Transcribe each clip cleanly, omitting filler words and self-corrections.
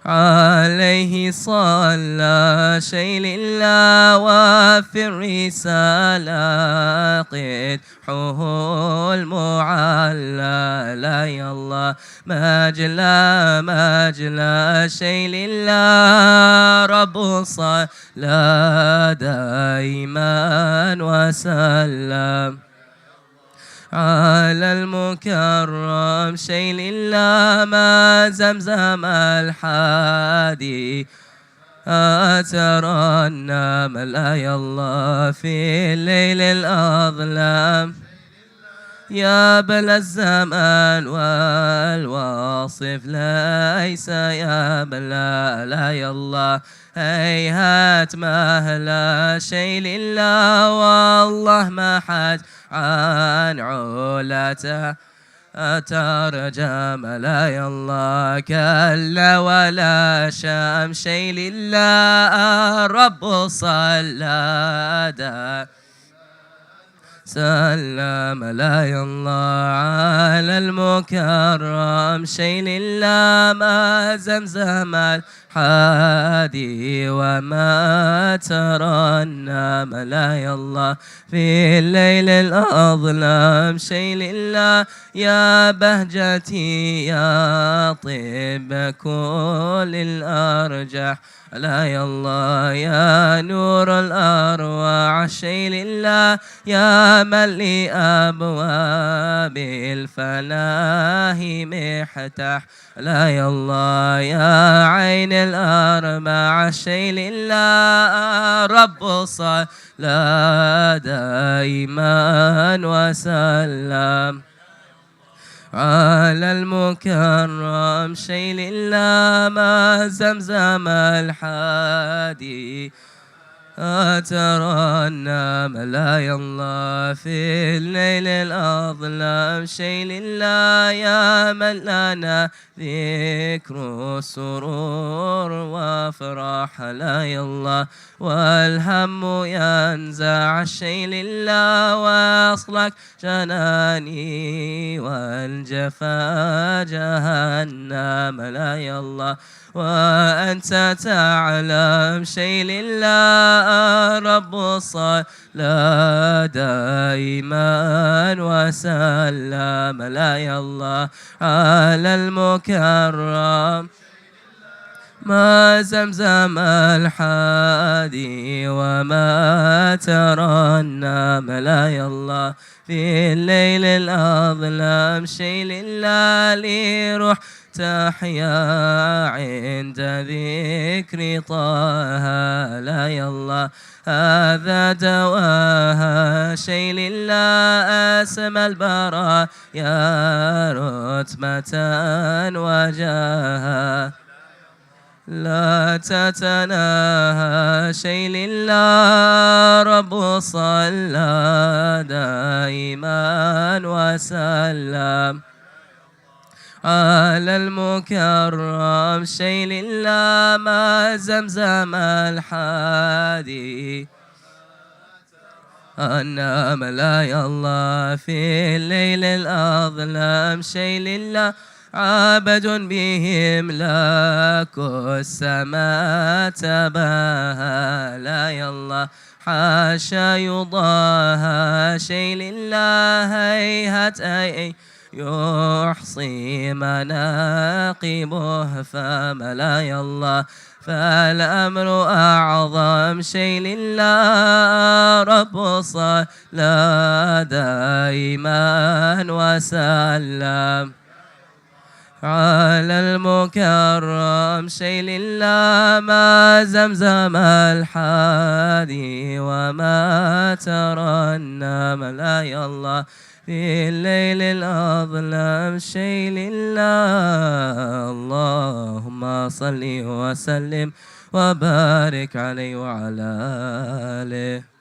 عليه صلى شيء لله وفي الرسالة قدحه المعلى لا يا الله مجلى شيء لله رب صلى دائما وسلم على المكرم شيء لله ما زمزم الحادي أترنم لا يا الله في الليل الأظلم يا بل الزمان والواصف ليس يا بل لا يا الله هيهات مهلا شيء لله والله ما حد عن علته أترجم لا يا الله كلا ولا شام شيء لله الرب صلى سلم لا يا الله على المكرم شيء لله ما زمزم الحادي وما ترنم لا يا الله في الليل الأظلم شيء لله يا بهجتي يا طيب كل الأرجح لا يا الله يا نور الأروع شيء لله يا من لأبواب الفلاح مفتاح لا يا الله يا عين الأربع شيء لله رب صلى دائما وسلم على المكرم شيء لله ما زمزم الحادي أترنم لا يا الله في الليل الأظلم شيء لله يا من لنا ذكر سرور وفرح لا يا الله والهم ينزع الشيء لله واصلك جناني والجفا جهنم لا يا الله وأنت تعلم شيء لله رب صلى دائما وسلم لا يا الله على المكرم ما زمزم الحادي وما ترنم لا يا الله في الليل الأظلم شيء لله لروح تحيا عند ذكر طه لا يا الله هذا دواها شيء لله أسمى البرايا رتبة وجاها لا تتناهى شيء لله رب صلى دائما وسلم على المكرم شيء لله ما زمزم الحادي أنام لا يا الله في الليل الأظلم شيء لله عبد بهم لك السماء تباهى لا يا الله حاشا يضاهى شيء لله هيهت أي يحصي مناقبه فما لا يا الله فالأمر أعظم شيء لله رب صلى دائما وسلم على المكرم شيء لله ما زمزم الحادي وما ترنم لا يا الله في الليل الأظلم شيء لله اللهم صل وسلم وبارك عليه وعلى آله.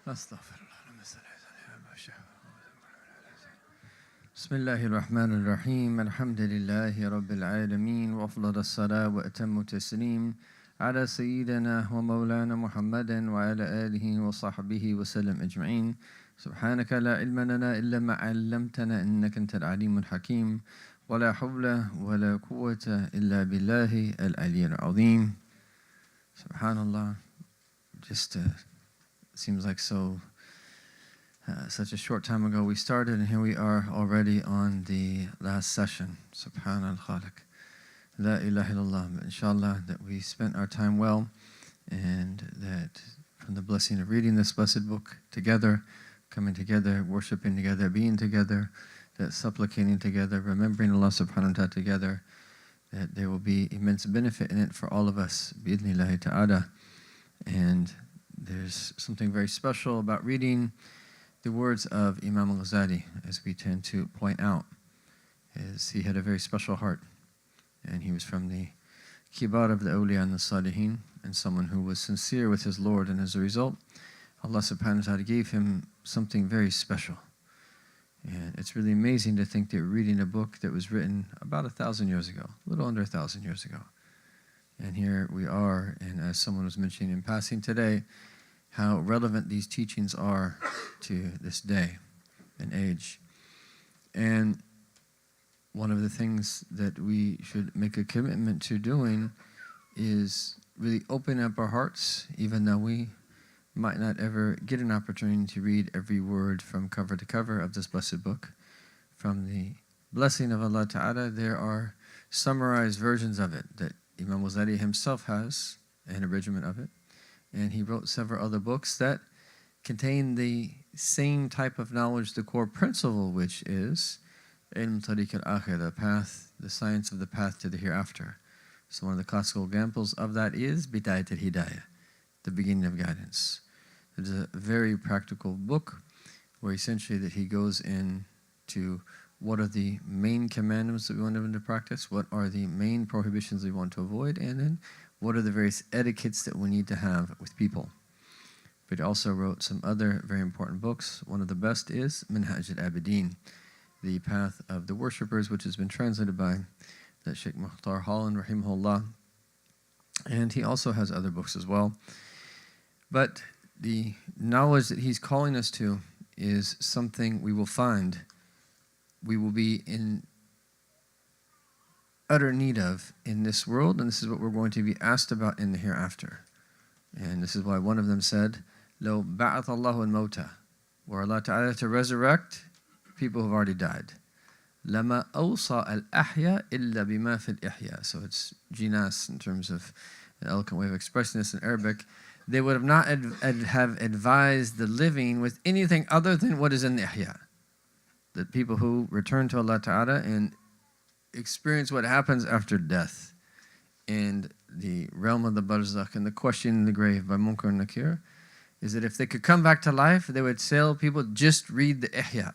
بسم الله الرحمن الرحيم الحمد لله رب العالمين وأفضل الصلاة وأتم التسليم على سيدنا ومولانا محمد وعلى آله وصحبه وسلم أجمعين سبحانك لا علم لنا إلا ما علمتنا إنك أنت العليم الحكيم ولا حول ولا قوة إلا بالله العلي العظيم. Subhanallah, just seems like such a short time ago we started, and here we are already on the last session. Subhanal Khaliq. La ilaha illallah. Inshallah, that we spent our time well, and that from the blessing of reading this blessed book together, coming together, worshiping together, being together, that supplicating together, remembering Allah subhanahu wa ta'ala together, that there will be immense benefit in it for all of us, bi'idhnillahi ta'ala. And there's something very special about reading the words of Imam al-Ghazali, as we tend to point out, is he had a very special heart, and he was from the kibar of the awliya and the salihin, and someone who was sincere with his Lord, and as a result, Allah subhanahu wa ta'ala gave him something very special. And it's really amazing to think that we're reading a book that was written about 1,000 years ago, a little under 1,000 years ago. And here we are, and as someone was mentioning in passing today, how relevant these teachings are to this day and age. And one of the things that we should make a commitment to doing is really open up our hearts, even though we might not ever get an opportunity to read every word from cover to cover of this blessed book. From the blessing of Allah Ta'ala, there are summarized versions of it that Imam al-Ghazali himself has an abridgment of it. And he wrote several other books that contain the same type of knowledge, the core principle, which is ilm tariq al-akhir, the path, the science of the path to the hereafter. So one of the classical examples of that is Bidayat al-Hidayah, the beginning of guidance. It is a very practical book where essentially that he goes into what are the main commandments that we want to practice, what are the main prohibitions we want to avoid, and then what are the various etiquettes that we need to have with people. But he also wrote some other very important books. One of the best is Minhaj al-Abidin, the path of the worshippers, which has been translated by the Sheikh Mukhtar Holland, rahimahullah. And he also has other books as well. But the knowledge that he's calling us to is something we will find we will be in utter need of in this world, and this is what we're going to be asked about in the hereafter. And this is why one of them said, Lo ba'ath Allahu al-mawta, were Allah Ta'ala to resurrect people who have already died. Lama awsa al-Iḥyā illa bima fil Iḥyā. So it's jinas in terms of an eloquent way of expressing this in Arabic. They would have not have advised the living with anything other than what is in the Iḥyā. The people who return to Allah Ta'ala and experience what happens after death and the realm of the barzakh and the question in the grave by Munkar and Nakir is that if they could come back to life, they would tell people, just read the Iḥyā.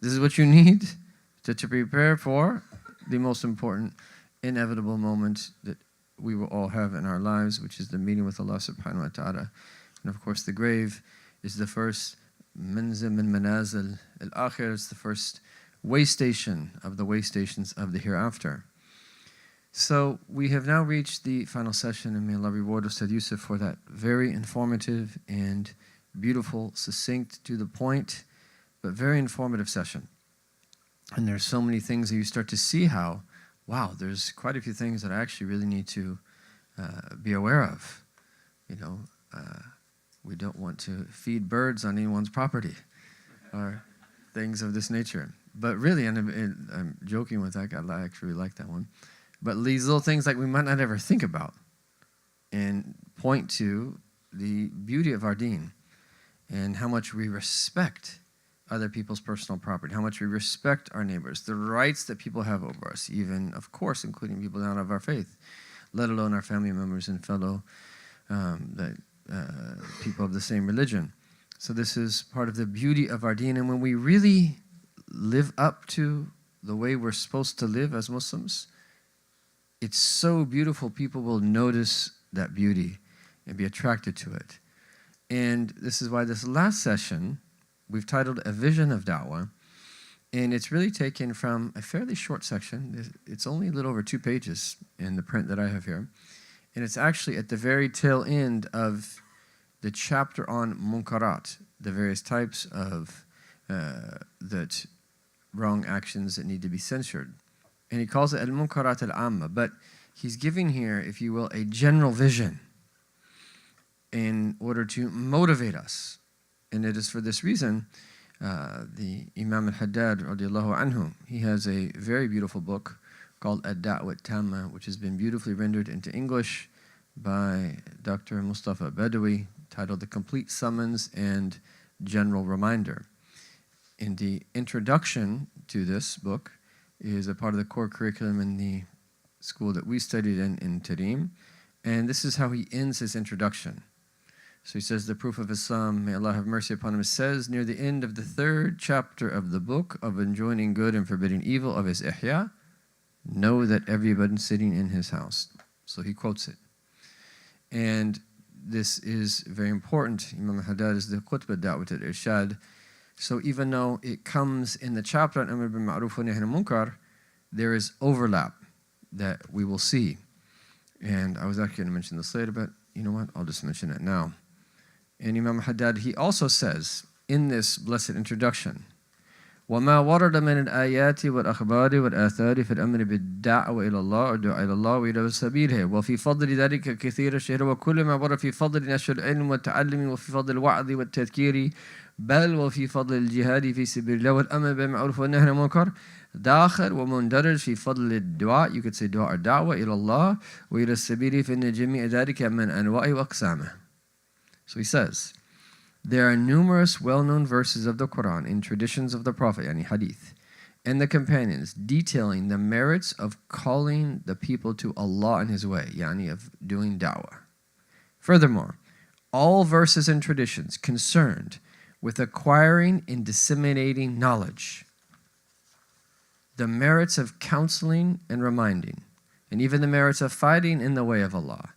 This is what you need to prepare for the most important, inevitable moment that we will all have in our lives, which is the meeting with Allah subhanahu wa ta'ala. And of course the grave is the first manzil min manazil al-akhir, it's the first way station of the way stations of the hereafter. So we have now reached the final session, and may Allah reward Ustad Yusuf for that very informative and beautiful, succinct, to the point, but very informative session. And there's so many things that you start to see how, wow, there's quite a few things that I actually really need to be aware of. You know, we don't want to feed birds on anyone's property or things of this nature. But really, and I'm joking with that, I actually like that one. But these little things like we might not ever think about and point to the beauty of our deen and how much we respect other people's personal property, how much we respect our neighbors, the rights that people have over us, even, of course, including people not of our faith, let alone our family members and fellow people of the same religion. So this is part of the beauty of our deen, and when we really live up to the way we're supposed to live as Muslims, it's so beautiful, people will notice that beauty and be attracted to it. And this is why this last session we've titled A Vision of Da'wah. And it's really taken from a fairly short section. It's only a little over 2 pages in the print that I have here. And it's actually at the very tail end of the chapter on munkarat, the various types of that wrong actions that need to be censured. And he calls it al-munkarat al-amma. But he's giving here, if you will, a general vision in order to motivate us. And it is for this reason the Imam al-Haddad radiallahu anhu, he has a very beautiful book called Ad-Da'wat Tamma, which has been beautifully rendered into English by Dr. Mustafa Badawi, titled The Complete Summons and General Reminder. In the introduction to this book is a part of the core curriculum in the school that we studied in Tarim, and this is how he ends his introduction. So he says, the proof of Islam, may Allah have mercy upon him, says near the end of the 3rd chapter of the book of enjoining good and forbidding evil of his Iḥyā, know that everybody sitting in his house. So he quotes it. And this is very important. Imam al-Haddad is the Qutb Da'wat al-Irshad. So even though it comes in the chapter on Amr bil Ma'ruf wa Nahy anil Munkar, there is overlap that we will see. And I was actually going to mention this later, but you know what? I'll just mention it now. And Imam Haddad, he also says in this blessed introduction, وَمَا وَرَدَ مِنَ الْآيَاتِ وَالْأَخْبَارِ وَالْآثَارِ فِي الْأَمْرِ بِالدَّعْوَةِ إِلَى اللَّهِ وَالدُّعَاءِ إِلَى اللَّهِ وَإِلَى سَبِيلِهِ وَفِي فَضْلِ ذَلِكَ كَثِيرَ الشَّهْرِ وَكُلُّ مَا وَرَدَ فِي فَضْلِ نَشْرِ الْعِلْمِ وَالتَّعَلُّمِ وَفِي فَضْلِ الْوَعْظِ وَالتَّذْكِيرِ بل وفي فضل الجهاد في سبيل الله والأمر بالمعروف والنهي عن المنكر داخل ومندرج في فضل الدعاء, you could say دعاء الدعوة إلى الله وإلى السبيل فإن جميع ذلك من أنواع وأقسامه. So he says, there are numerous well-known verses of the Quran in traditions of the Prophet, yani hadith, and the companions detailing the merits of calling the people to Allah in His way, yani of doing da'wah. Furthermore, all verses and traditions concerned with acquiring and disseminating knowledge, the merits of counseling and reminding, and even the merits of fighting in the way of Allah,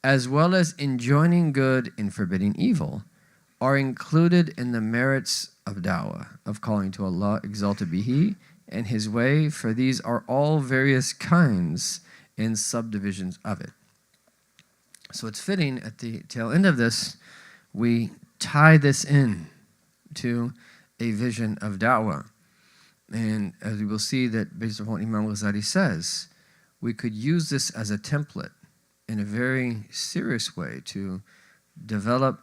as well as enjoining good and forbidding evil, are included in the merits of da'wah, of calling to Allah, exalted be He, and His way, for these are all various kinds and subdivisions of it. So it's fitting at the tail end of this, we tie this in to a vision of da'wah. And as we will see that based on what Imam al-Ghazali says, we could use this as a template in a very serious way to develop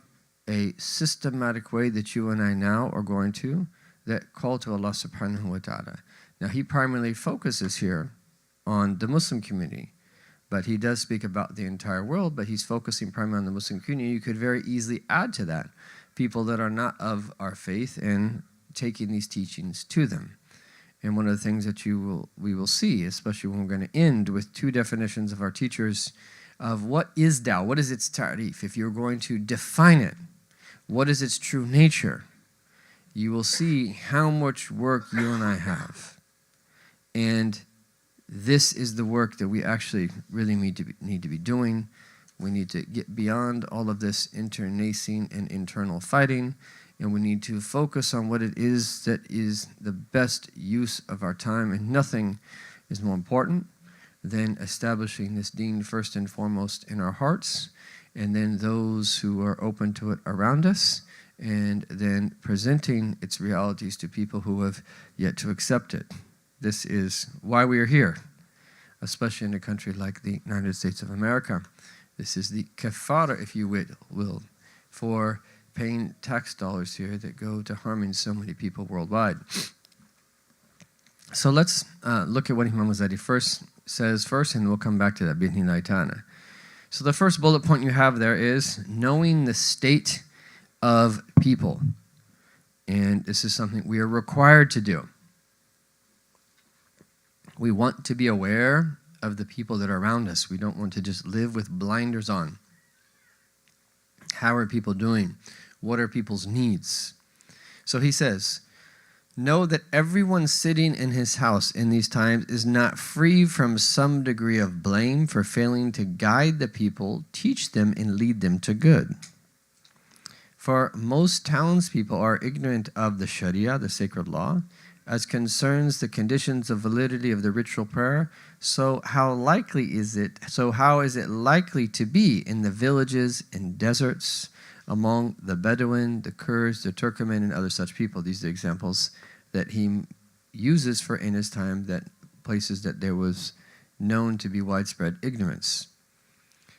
a systematic way that you and I now are going to, that call to Allah subhanahu wa ta'ala. Now he primarily focuses here on the Muslim community, but he does speak about the entire world, but he's focusing primarily on the Muslim community. You could very easily add to that people that are not of our faith and taking these teachings to them. And one of the things that we will see, especially when we're going to end with 2 definitions of our teachers of what is da'wah, what is its ta'rif. If you're going to define it, what is its true nature, you will see how much work you and I have. And this is the work that we actually really need to be doing. We need to get beyond all of this internecine and internal fighting, and we need to focus on what it is that is the best use of our time, and nothing is more important than establishing this deen first and foremost in our hearts, and then those who are open to it around us, and then presenting its realities to people who have yet to accept it. This is why we are here, especially in a country like the United States of America. This is the kafara, if you will, for paying tax dollars here that go to harming so many people worldwide. So let's look at what Imam al-Ghazali says first, and we'll come back to that, bi'idhnillahi ta'ala. So the first bullet point you have there is knowing the state of people. And this is something we are required to do. We want to be aware of the people that are around us. We don't want to just live with blinders on. How are people doing? What are people's needs? So he says, know that everyone sitting in his house in these times is not free from some degree of blame for failing to guide the people, teach them, and lead them to good. For most townspeople are ignorant of the Sharia, the sacred law, as concerns the conditions of validity of the ritual prayer. So how is it likely to be in the villages and deserts, among the Bedouin, the Kurds, the Turkmen, and other such people? These are examples that he uses for in his time, that places that there was known to be widespread ignorance.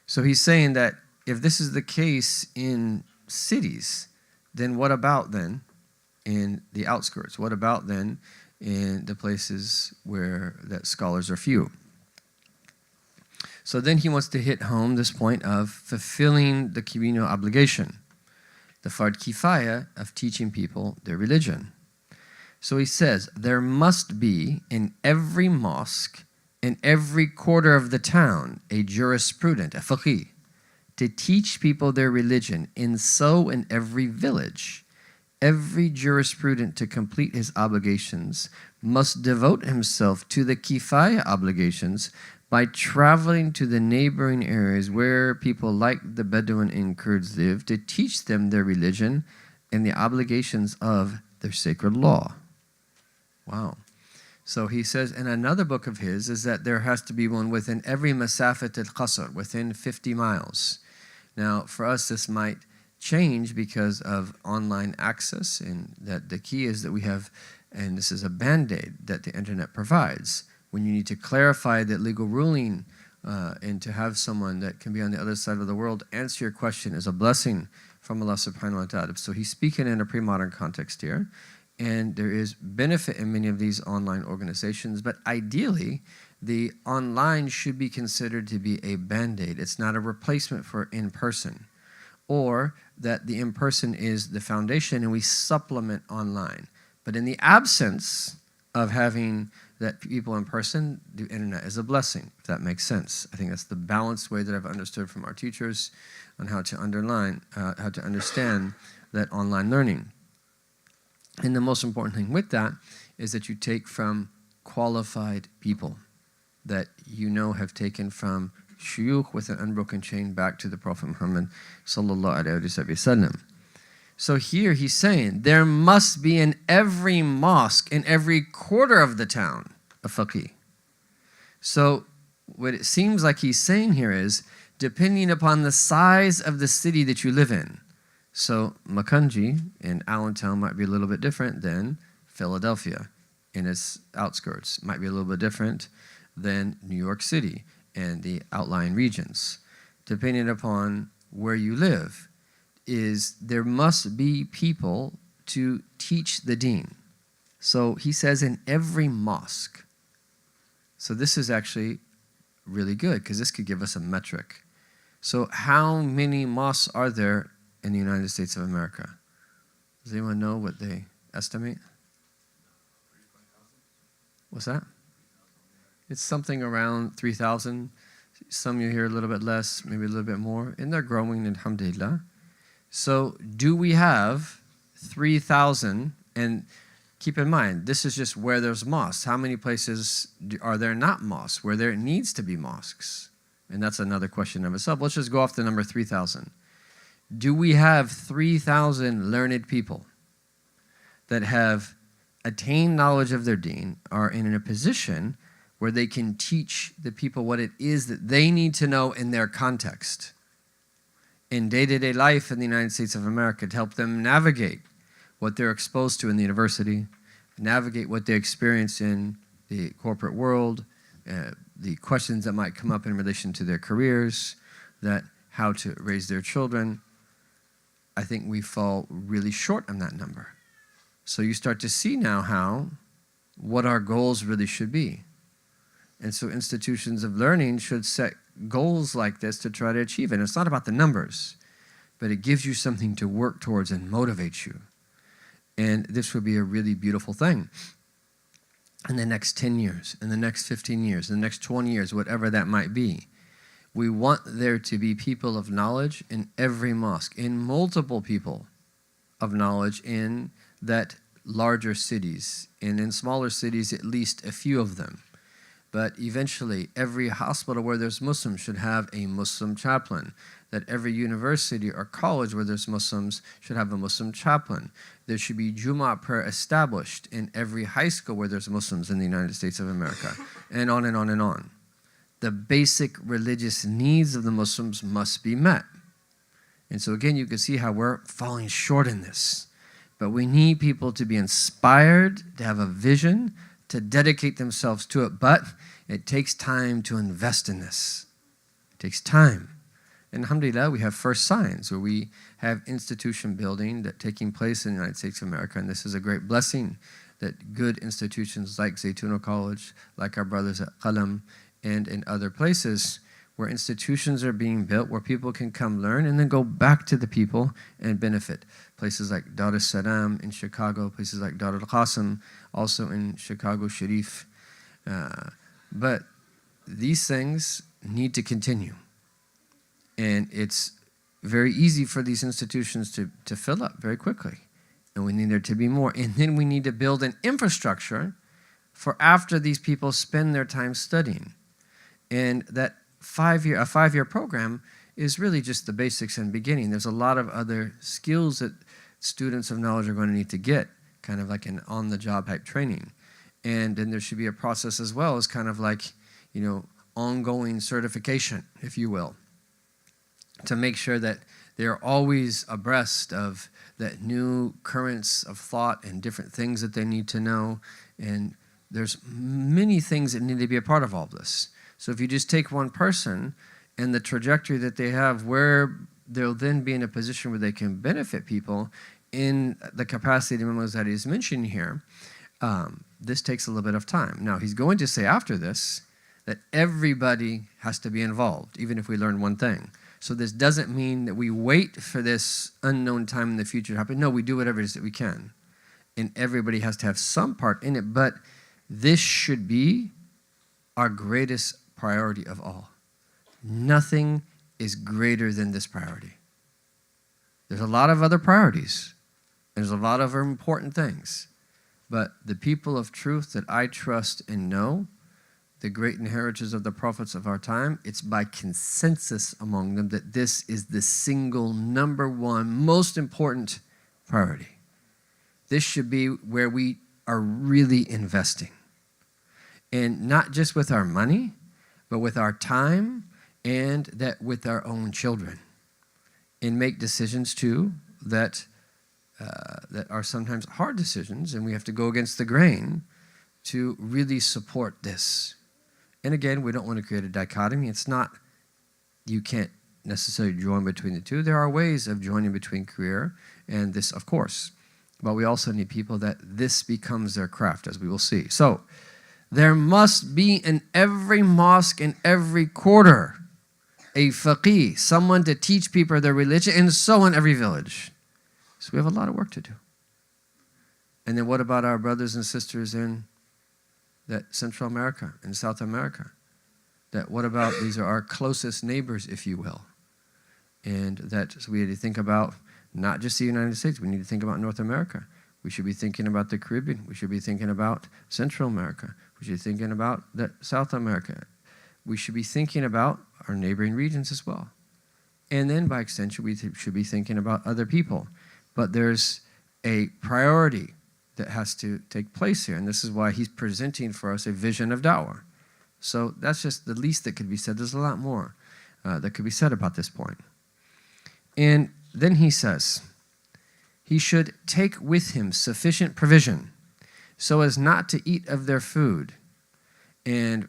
So he's saying that if this is the case in cities, then what about then in the outskirts? What about then in the places where that scholars are few? So then he wants to hit home this point of fulfilling the communal obligation, the fard kifaya of teaching people their religion. So he says, there must be in every mosque, in every quarter of the town, a jurisprudent, a faqih, to teach people their religion, and so in every village. Every jurisprudent, to complete his obligations, must devote himself to the kifaya obligations by traveling to the neighboring areas where people like the Bedouin and Kurds live, to teach them their religion and the obligations of their sacred law. Wow. So he says in another book of his is that there has to be one within every masafat al-qasr, within 50 miles. Now, for us, this might change because of online access, and that the key is that we have, and this is a band-aid that the internet provides, when you need to clarify that legal ruling and to have someone that can be on the other side of the world answer your question is a blessing from Allah subhanahu wa ta'ala. So he's speaking in a pre-modern context here, and there is benefit in many of these online organizations, but ideally, the online should be considered to be a band-aid. It's not a replacement for in-person, or that the in-person is the foundation and we supplement online. But in the absence of having that people in person, the internet is a blessing, if that makes sense. I think that's the balanced way that I've understood from our teachers on how to understand that online learning. And the most important thing with that is that you take from qualified people that you know have taken from shuyukh with an unbroken chain back to the Prophet Muhammad sallallahu alaihi wasallam. So here he's saying there must be in every mosque, in every quarter of the town, a faqih. So what it seems like he's saying here is, depending upon the size of the city that you live in. So Makanji in Allentown might be a little bit different than Philadelphia in its outskirts. Might be a little bit different than New York City and the outlying regions. Depending upon where you live, there must be people to teach the Deen. So he says in every mosque. So this is actually really good because this could give us a metric. So how many mosques are there in the United States of America? Does anyone know what they estimate? What's that? It's something around 3,000. Some you hear a little bit less, maybe a little bit more. And they're growing, alhamdulillah. So do we have 3,000? And keep in mind, this is just where there's mosques. How many places are there not mosques, where there needs to be mosques? And that's another question of itself. Let's just go off the number 3,000. Do we have 3,000 learned people that have attained knowledge of their deen, are in a position where they can teach the people what it is that they need to know in their context, in day-to-day life in the United States of America, to help them navigate what they're exposed to in the university, navigate what they experience in the corporate world, the questions that might come up in relation to their careers, that how to raise their children. I think we fall really short on that number. So you start to see now what our goals really should be. And so institutions of learning should set goals like this to try to achieve it. And it's not about the numbers, but it gives you something to work towards and motivates you. And this would be a really beautiful thing. In the next 10 years, in the next 15 years, in the next 20 years, whatever that might be, we want there to be people of knowledge in every mosque, in multiple people of knowledge in that larger cities, and in smaller cities, at least a few of them, But eventually, every hospital where there's Muslims should have a Muslim chaplain. That every university or college where there's Muslims should have a Muslim chaplain. There should be Jummah prayer established in every high school where there's Muslims in the United States of America, and on and on and on. The basic religious needs of the Muslims must be met. And so again, you can see how we're falling short in this. But we need people to be inspired, to have a vision, to dedicate themselves to it. But it takes time to invest in this. It takes time. And alhamdulillah, we have first signs where we have institution building that taking place in the United States of America. And this is a great blessing that good institutions like Zaytuna College, like our brothers at Qalam, and in other places where institutions are being built where people can come learn and then go back to the people and benefit. Places like Dar es-Salaam in Chicago, places like Dar al-Qasim, also in Chicago Sharif. But these things need to continue. And it's very easy for these institutions to fill up very quickly. And we need there to be more. And then we need to build an infrastructure for after these people spend their time studying. And that a five-year program is really just the basics and beginning. There's a lot of other skills that students of knowledge are going to need to get, kind of like an on-the-job type training. And then there should be a process as well as kind of like, ongoing certification, if you will, to make sure that they're always abreast of that new currents of thought and different things that they need to know. And there's many things that need to be a part of all this. So if you just take one person and the trajectory that they have, where they'll then be in a position where they can benefit people in the capacity that Imam al-Ghazali is mentioning here, this takes a little bit of time. Now, he's going to say after this that everybody has to be involved, even if we learn one thing. So this doesn't mean that we wait for this unknown time in the future to happen. No, we do whatever it is that we can. And everybody has to have some part in it, but this should be our greatest priority of all. Nothing is greater than this priority. There's a lot of other priorities. There's a lot of important things. But the people of truth that I trust and know, the great inheritors of the prophets of our time, it's by consensus among them that this is the single number one most important priority. This should be where we are really investing. And not just with our money, but with our time and that with our own children. And make decisions too that are sometimes hard decisions, and we have to go against the grain to really support this. And again, we don't want to create a dichotomy. It's not, you can't necessarily join between the two. There are ways of joining between career and this, of course. But we also need people that this becomes their craft, as we will see. So, there must be in every mosque, in every quarter, a faqih, someone to teach people their religion, and so in every village. So we have a lot of work to do. And then what about our brothers and sisters in Central America and South America? What about, these are our closest neighbors, if you will. And so we need to think about not just the United States, we need to think about North America. We should be thinking about the Caribbean. We should be thinking about Central America. We should be thinking about South America. We should be thinking about our neighboring regions as well. And then by extension, we should be thinking about other people. But there's a priority that has to take place here. And this is why he's presenting for us a vision of da'wah. So that's just the least that could be said. There's a lot more that could be said about this point. And then he says, he should take with him sufficient provision so as not to eat of their food. And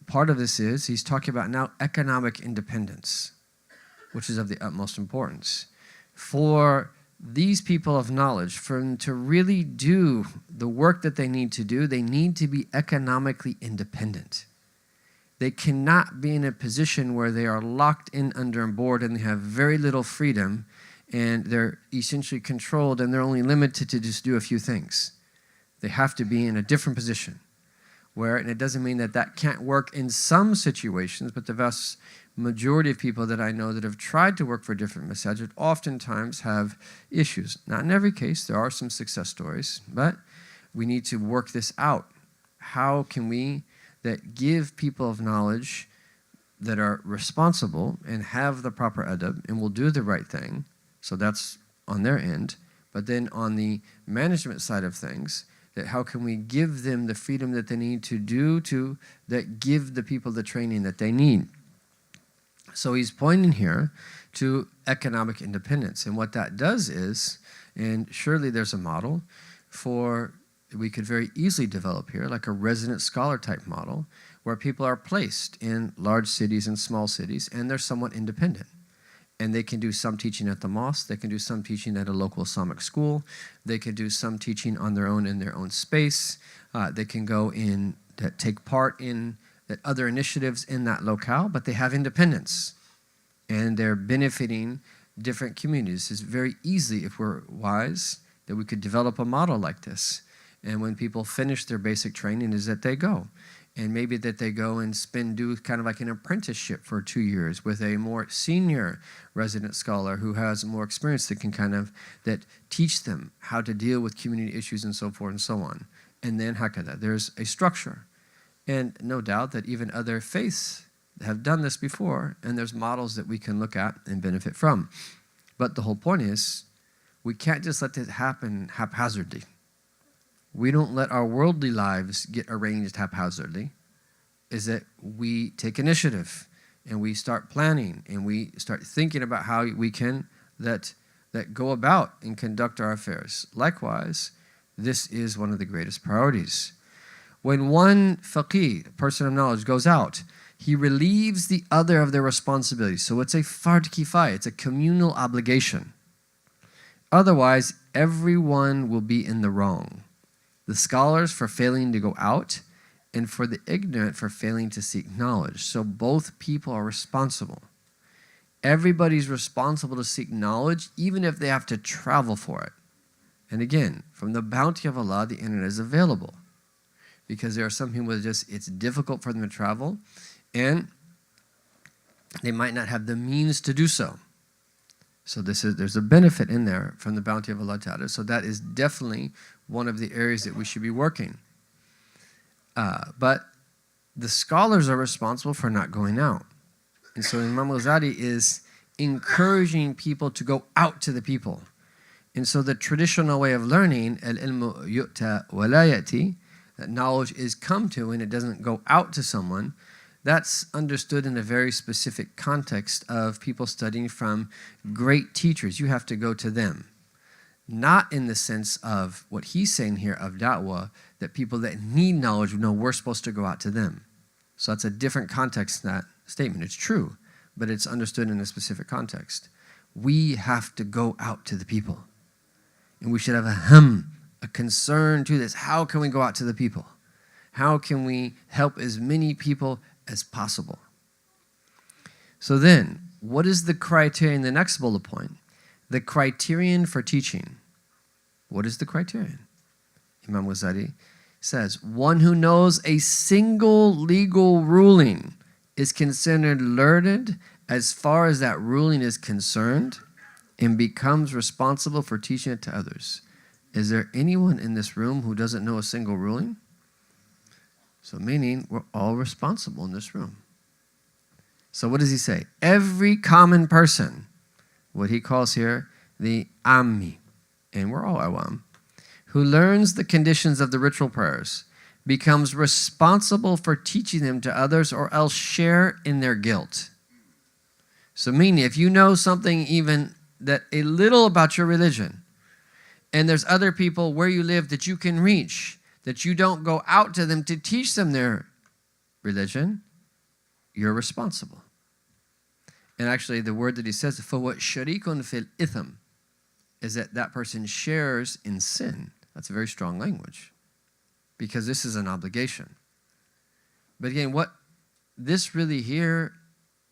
part of this is, he's talking about now economic independence, which is of the utmost importance. For these people of knowledge, for them to really do the work that they need to do, they need to be economically independent. They cannot be in a position where they are locked in under a board and they have very little freedom and they're essentially controlled and they're only limited to just do a few things. They have to be in a different position where, and it doesn't mean that that can't work in some situations, but the vast majority of people that I know that have tried to work for different masajid oftentimes have issues. Not in every case, there are some success stories, but we need to work this out. How can we that give people of knowledge that are responsible and have the proper adab and will do the right thing. So that's on their end. But then on the management side of things, that how can we give them the freedom that they need to do that give the people the training that they need. So he's pointing here to economic independence. And what that does is, and surely there's a model we could very easily develop here, like a resident scholar type model, where people are placed in large cities and small cities, and they're somewhat independent. And they can do some teaching at the mosque, they can do some teaching at a local Islamic school, they can do some teaching on their own in their own space, they can go in, take part in other initiatives in that locale, but they have independence. And they're benefiting different communities. It's very easy, if we're wise, that we could develop a model like this. And when people finish their basic training is that they go. And maybe that they go and do kind of like an apprenticeship for 2 years with a more senior resident scholar who has more experience that can that teach them how to deal with community issues and so forth and so on. And then hakada, there's a structure. And no doubt that even other faiths have done this before, and there's models that we can look at and benefit from. But the whole point is, we can't just let this happen haphazardly. We don't let our worldly lives get arranged haphazardly. Is that we take initiative and we start planning and we start thinking about how we can that go about and conduct our affairs. Likewise, this is one of the greatest priorities. When one faqih, a person of knowledge, goes out, he relieves the other of their responsibility. So it's a fard kifaya, it's a communal obligation. Otherwise, everyone will be in the wrong. The scholars for failing to go out, and for the ignorant for failing to seek knowledge. So both people are responsible. Everybody's responsible to seek knowledge, even if they have to travel for it. And again, from the bounty of Allah, the internet is available. Because there are some people that it's difficult for them to travel, and they might not have the means to do so. So there's a benefit in there from the bounty of Allah Ta'ala. So that is definitely one of the areas that we should be working. But the scholars are responsible for not going out. And so Imam al-Ghazali is encouraging people to go out to the people. And so the traditional way of learning, al-ilmu yu'ta wa la ya'ti, that knowledge is come to and it doesn't go out to someone, that's understood in a very specific context of people studying from great teachers. You have to go to them. Not in the sense of what he's saying here of da'wah, that people that need knowledge know we're supposed to go out to them. So that's a different context in that statement. It's true, but it's understood in a specific context. We have to go out to the people. And we should have a concern to this. How can we go out to the people? How can we help as many people as possible? So then, what is the criterion, the next bullet point? The criterion for teaching. What is the criterion? Imam Ghazali says, one who knows a single legal ruling is considered learned as far as that ruling is concerned and becomes responsible for teaching it to others. Is there anyone in this room who doesn't know a single ruling? So meaning we're all responsible in this room. So what does he say? Every common person, what he calls here the ammi, and we're all awam, who learns the conditions of the ritual prayers, becomes responsible for teaching them to others or else share in their guilt. So meaning if you know something even that a little about your religion, and there's other people where you live that you can reach, that you don't go out to them to teach them their religion, you're responsible. And actually the word that he says, فَوَ شَرِيكٌ فِي الْإِثْمِ, is that person shares in sin. That's a very strong language, because this is an obligation. But again, what this really here,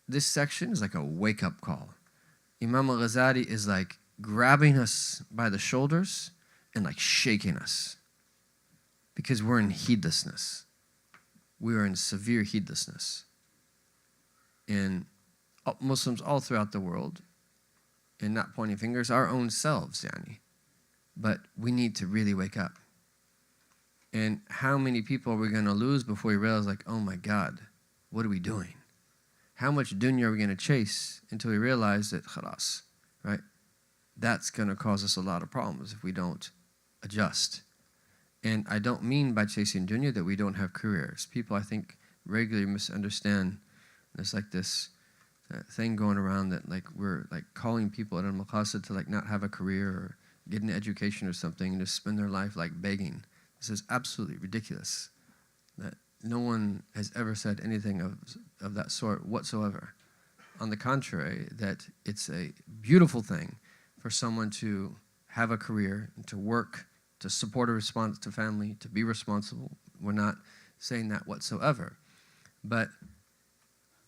this section is like a wake-up call. Imam al-Ghazali is like grabbing us by the shoulders and like shaking us. Because we're in heedlessness. We are in severe heedlessness. And Muslims all throughout the world, and not pointing fingers, our own selves, yani. But we need to really wake up. And how many people are we going to lose before we realize, like, oh my God, what are we doing? How much dunya are we going to chase until we realize that, khalas, right? That's going to cause us a lot of problems if we don't adjust. And I don't mean by chasing dunya that we don't have careers. People, I think, regularly misunderstand. There's like this thing going around that like we're like calling people at Al-Maqasid to like not have a career or get an education or something and just spend their life like begging. This is absolutely ridiculous. That no one has ever said anything of that sort whatsoever. On the contrary, that it's a beautiful thing for someone to have a career, and to work, to support a response to family, to be responsible. We're not saying that whatsoever. But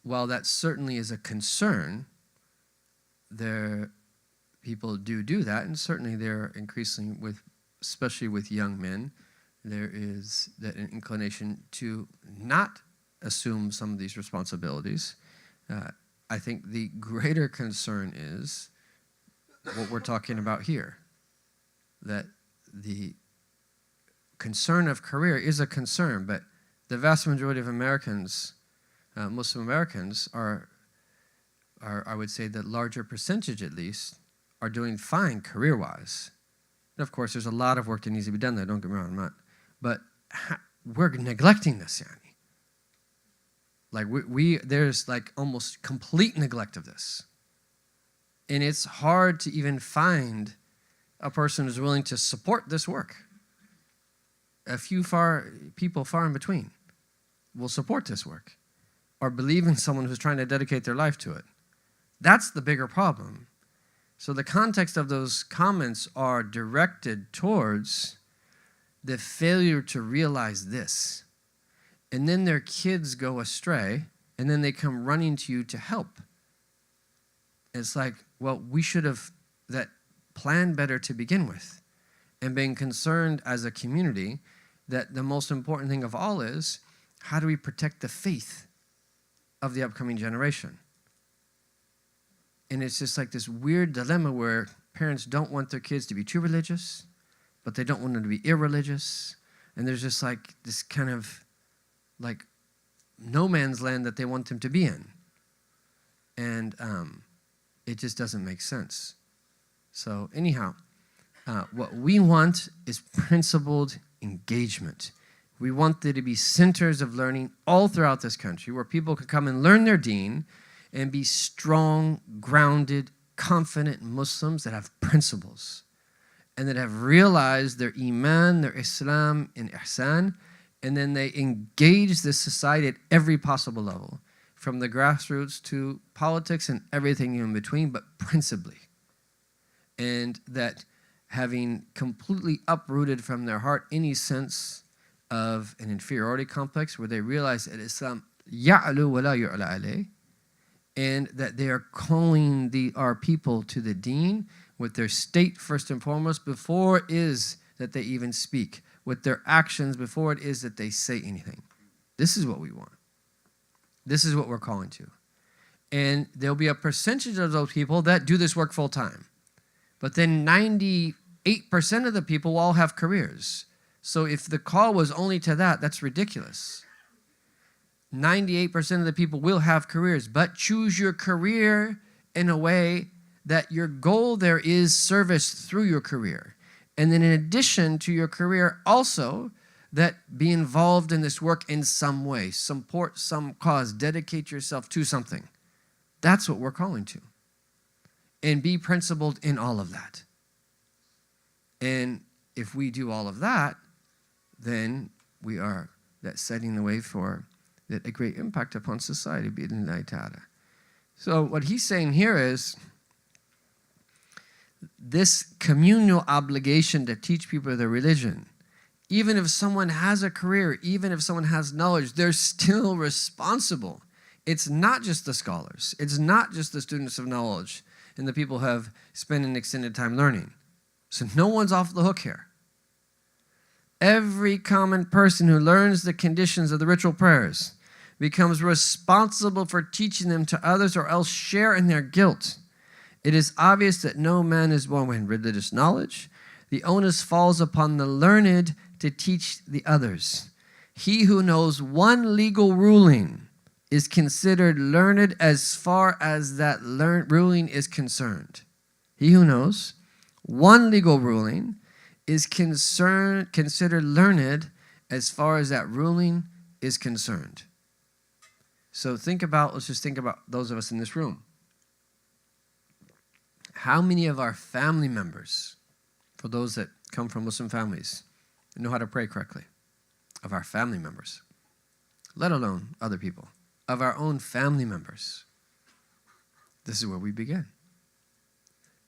while that certainly is a concern, people do that, and certainly they're increasingly especially with young men, there is that an inclination to not assume some of these responsibilities. I think the greater concern is what we're talking about here, that the concern of career is a concern, but the vast majority of Americans, Muslim Americans, are I would say the larger percentage at least, are doing fine career-wise. And of course, there's a lot of work that needs to be done there, don't get me wrong, I'm not. But we're neglecting this, yani. Like there's like almost complete neglect of this. And it's hard to even find a person who's willing to support this work. A few people far in between will support this work or believe in someone who's trying to dedicate their life to it. That's the bigger problem. So the context of those comments are directed towards the failure to realize this. And then their kids go astray, and then they come running to you to help. It's like, well, we should have that planned better to begin with, and being concerned as a community that the most important thing of all is, how do we protect the faith of the upcoming generation? And it's just like this weird dilemma where parents don't want their kids to be too religious, but they don't want them to be irreligious. And there's just like this kind of like no man's land that they want them to be in. And it just doesn't make sense. So anyhow, what we want is principled engagement. We want there to be centers of learning all throughout this country where people can come and learn their deen and be strong, grounded, confident Muslims that have principles and that have realized their iman, their Islam, and ihsan, and then they engage this society at every possible level, from the grassroots to politics and everything in between, but principally. And that having completely uprooted from their heart any sense of an inferiority complex where they realize that Islam ya'lu wa la yu'la alayh, and that they are calling our people to the deen with their state first and foremost before it is that they even speak, with their actions before it is that they say anything. This is what we want. This is what we're calling to. And there'll be a percentage of those people that do this work full time. But then 98% of the people will all have careers. So if the call was only to that, that's ridiculous. 98% of the people will have careers, but choose your career in a way that your goal there is service through your career. And then in addition to your career, also that be involved in this work in some way, support some cause, dedicate yourself to something. That's what we're calling to. And be principled in all of that. And if we do all of that, then we are setting the way for a great impact upon society, bi'idhnillahi ta'ala. So what he's saying here is this communal obligation to teach people their religion. Even if someone has a career, even if someone has knowledge, they're still responsible. It's not just the scholars. It's not just the students of knowledge and the people who have spent an extended time learning. So no one's off the hook here. Every common person who learns the conditions of the ritual prayers becomes responsible for teaching them to others or else share in their guilt. It is obvious that no man is born with religious knowledge. The onus falls upon the learned to teach the others. He who knows one legal ruling is considered learned as far as that ruling is concerned. He who knows one legal ruling is considered learned as far as that ruling is concerned. So let's just think about those of us in this room. How many of our family members, for those that come from Muslim families, know how to pray correctly? Of our family members, let alone other people, of our own family members. This is where we begin.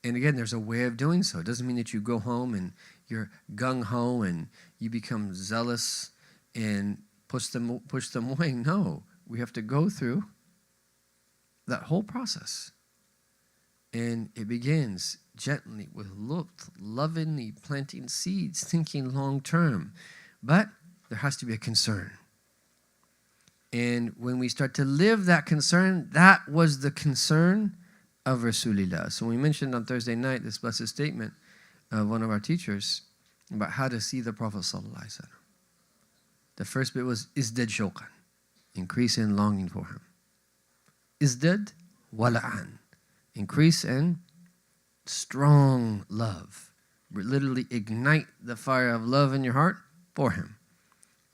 And again, there's a way of doing so. It doesn't mean that you go home and you're gung-ho and you become zealous and push them away. No, we have to go through that whole process. And it begins gently with lovingly planting seeds, thinking long term. But there has to be a concern. And when we start to live that concern, that was the concern of Rasulullah. So we mentioned on Thursday night this blessed statement of one of our teachers about how to see the Prophet ﷺ. The first bit was izdad shawqan, increase in longing for him. Izdad wala'an, increase in strong love. Literally ignite the fire of love in your heart for him.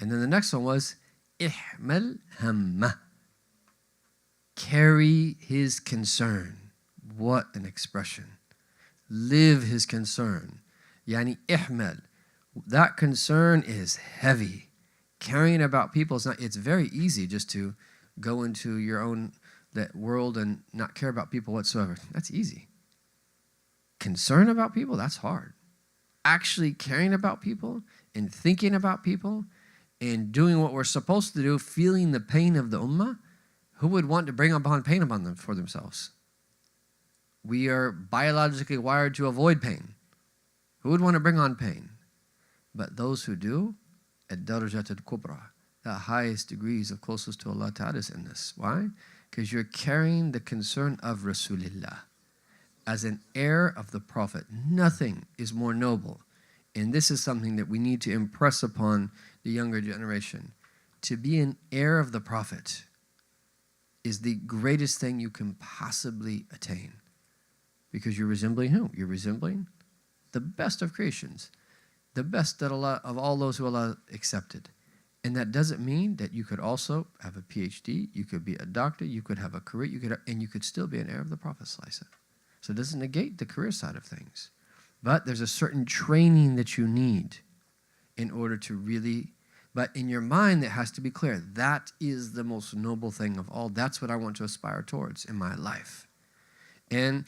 And then the next one was ihmal hamma, carry his concern. What an expression. Live his concern. Yani ihmal. That concern is heavy. Caring about people is not, it's very easy just to go into your own that world and not care about people whatsoever. That's easy. Concern about people, that's hard. Actually caring about people and thinking about people and doing what we're supposed to do, feeling the pain of the ummah, who would want to bring upon pain upon them for themselves? We are biologically wired to avoid pain. Who would want to bring on pain? But those who do, ad-darajat al-kubra, the highest degrees of closeness to Allah Ta'ala is in this. Why? Because you're carrying the concern of Rasulullah. As an heir of the Prophet, nothing is more noble. And this is something that we need to impress upon the younger generation. To be an heir of the Prophet is the greatest thing you can possibly attain. Because you're resembling who? You're resembling the best of creations. The best that Allah, of all those who Allah accepted. And that doesn't mean that you could also have a PhD, you could be a doctor, you could have a career, and you could still be an heir of the Prophet. So it doesn't negate the career side of things. But there's a certain training that you need in order to really, but in your mind it has to be clear, that is the most noble thing of all. That's what I want to aspire towards in my life. And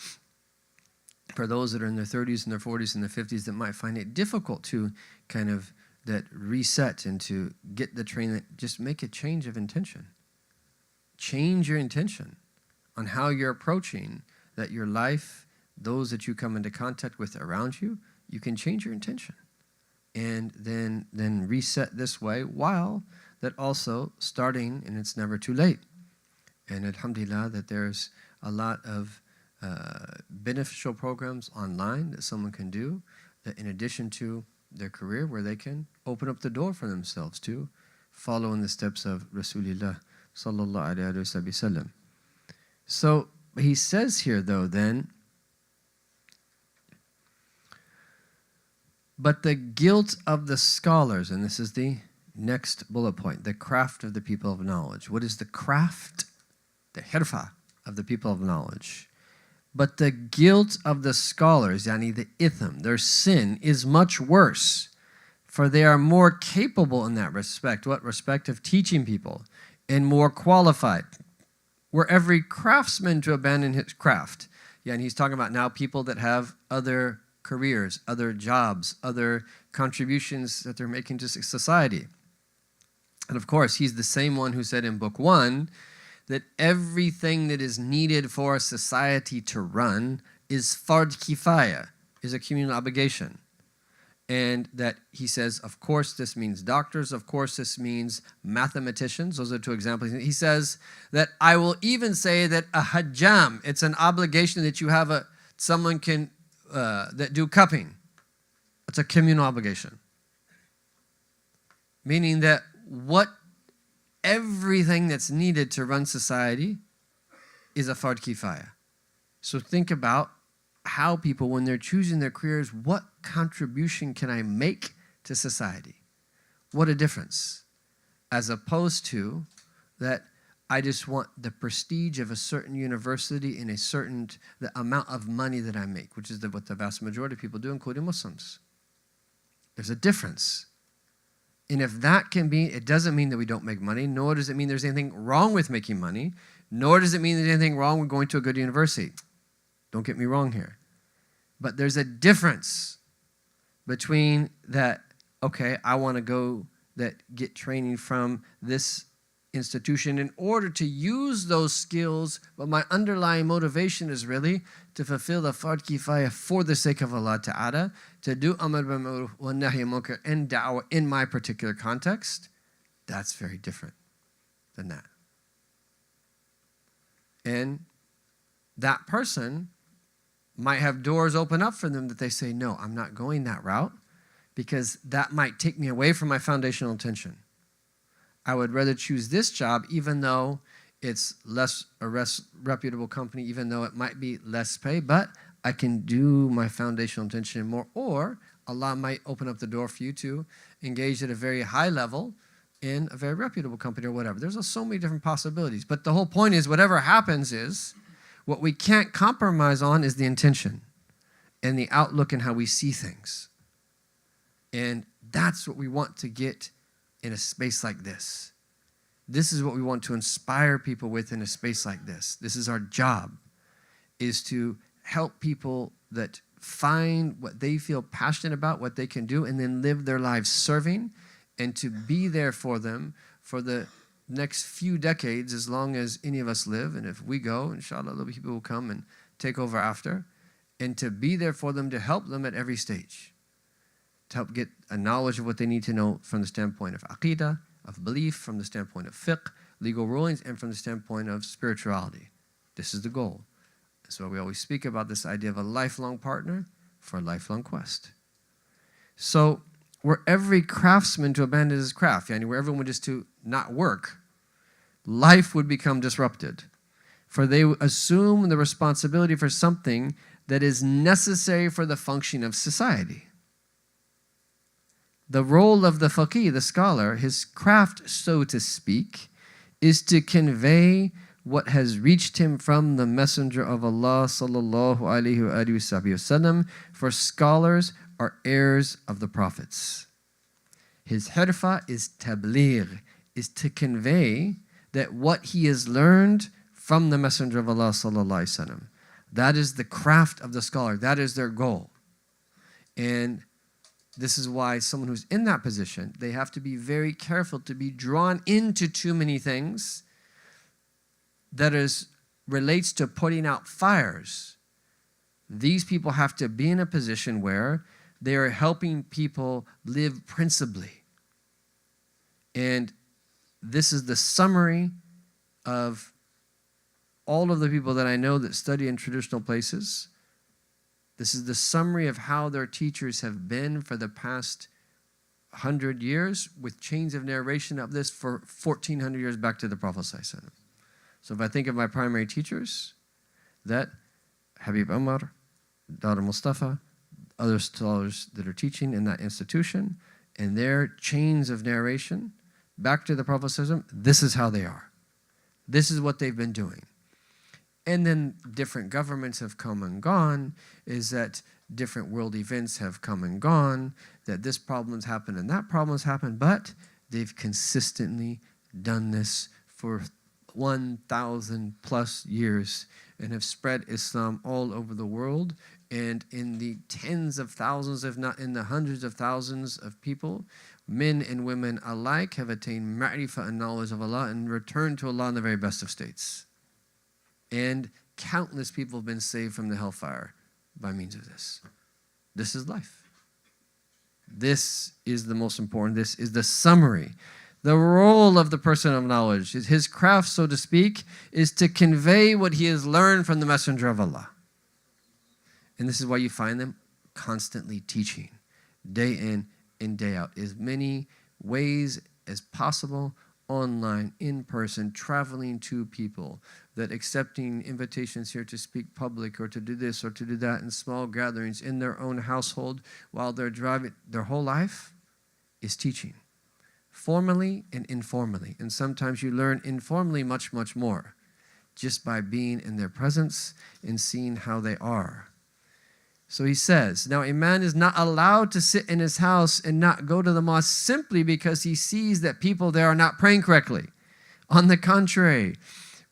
for those that are in their 30s and their 40s and their 50s that might find it difficult to kind of that reset and to get the train, just make a change of intention. Change your intention on how you're approaching that your life, those that you come into contact with around you, you can change your intention. And then reset this way while that also starting, and it's never too late. And alhamdulillah that there's a lot of beneficial programs online that someone can do that in addition to their career where they can open up the door for themselves to follow in the steps of Rasulullah sallallahu alaihi wasallam. So he says here though then, but the guilt of the scholars, and this is the next bullet point, the craft of the people of knowledge. What is the craft? The hirfa of the people of knowledge. But the guilt of the scholars, yani the itham, their sin, is much worse, for they are more capable in that respect. What respect? Of teaching people, and more qualified. Were every craftsman to abandon his craft. Yeah, and he's talking about now people that have other careers, other jobs, other contributions that they're making to society. And of course, he's the same one who said in book 1 that everything that is needed for a society to run is fard kifaya, is a communal obligation. And that he says, of course, this means doctors, of course, this means mathematicians. Those are 2 examples. He says that I will even say that a hajjam, it's an obligation that you have someone can, that do cupping. It's a communal obligation. Meaning that everything that's needed to run society is a fard kifaya. So think about how people, when they're choosing their careers, what contribution can I make to society? What a difference. As opposed to that I just want the prestige of a certain university and the amount of money that I make, which is what the vast majority of people do, including Muslims. There's a difference. And if that can be, it doesn't mean that we don't make money, nor does it mean there's anything wrong with making money, nor does it mean there's anything wrong with going to a good university. Don't get me wrong here. But there's a difference between that, okay, I want to get training from this institution in order to use those skills, but my underlying motivation is really to fulfill the fard kifaya for the sake of Allah Ta'ala, to do amr bil ma'ruf wa nahy anil munkar and da'wah in my particular context. That's very different than that. And that person might have doors open up for them that they say, no, I'm not going that route because that might take me away from my foundational intention. I would rather choose this job even though it's a reputable company, even though it might be less pay, but I can do my foundational intention more, or Allah might open up the door for you to engage at a very high level in a very reputable company or whatever. There's so many different possibilities. But the whole point is whatever happens is, what we can't compromise on is the intention and the outlook and how we see things. And that's what we want to get in a space like this. This is what we want to inspire people with in a space like this. This is our job, is to help people that find what they feel passionate about, what they can do, and then live their lives serving, and to be there for them for the next few decades, as long as any of us live. And if we go, inshallah, other people will come and take over after, and to be there for them, to help them at every stage, to help get a knowledge of what they need to know from the standpoint of aqidah, of belief, from the standpoint of fiqh, legal rulings, and from the standpoint of spirituality. This is the goal. That's why we always speak about this idea of a lifelong partner for a lifelong quest. So were every craftsman to abandon his craft, where everyone just to not work, life would become disrupted. For they assume the responsibility for something that is necessary for the functioning of society. The role of the faqih, the scholar, his craft, so to speak, is to convey what has reached him from the Messenger of Allah sallallahu alaihi wasallam. For scholars are heirs of the prophets. His hirfa is tabligh, is to convey that what he has learned from the Messenger of Allah sallallahu alaihi wasallam. That is the craft of the scholar. That is their goal. And this is why someone who's in that position, they have to be very careful to be drawn into too many things that relates to putting out fires. These people have to be in a position where they are helping people live principally. And this is the summary of all of the people that I know that study in traditional places. This is the summary of how their teachers have been for the past 100 years, with chains of narration of this for 1400 years back to the Prophet ﷺ. So if I think of my primary teachers, that Habib Umar, Dar Mustafa, other scholars that are teaching in that institution, and their chains of narration back to the Prophet ﷺ, this is how they are. This is what they've been doing. And then different governments have come and gone, is that different world events have come and gone, that this problem's happened and that problem's happened, but they've consistently done this for 1,000 plus years and have spread Islam all over the world, and in the tens of thousands, if not in the hundreds of thousands of people, men and women alike, have attained ma'rifah and knowledge of Allah and returned to Allah in the very best of states. And countless people have been saved from the hellfire by means of this. This is life. This is the most important. This is the summary. The role of the person of knowledge, his craft, so to speak, is to convey what he has learned from the Messenger of Allah. And this is why you find them constantly teaching, day in and day out. As many ways as possible, online, in person, traveling to people, that accepting invitations here to speak public or to do this or to do that in small gatherings in their own household while they're driving, their whole life is teaching, formally and informally. And sometimes you learn informally much, much more just by being in their presence and seeing how they are. So he says, now a man is not allowed to sit in his house and not go to the mosque simply because he sees that people there are not praying correctly. On the contrary,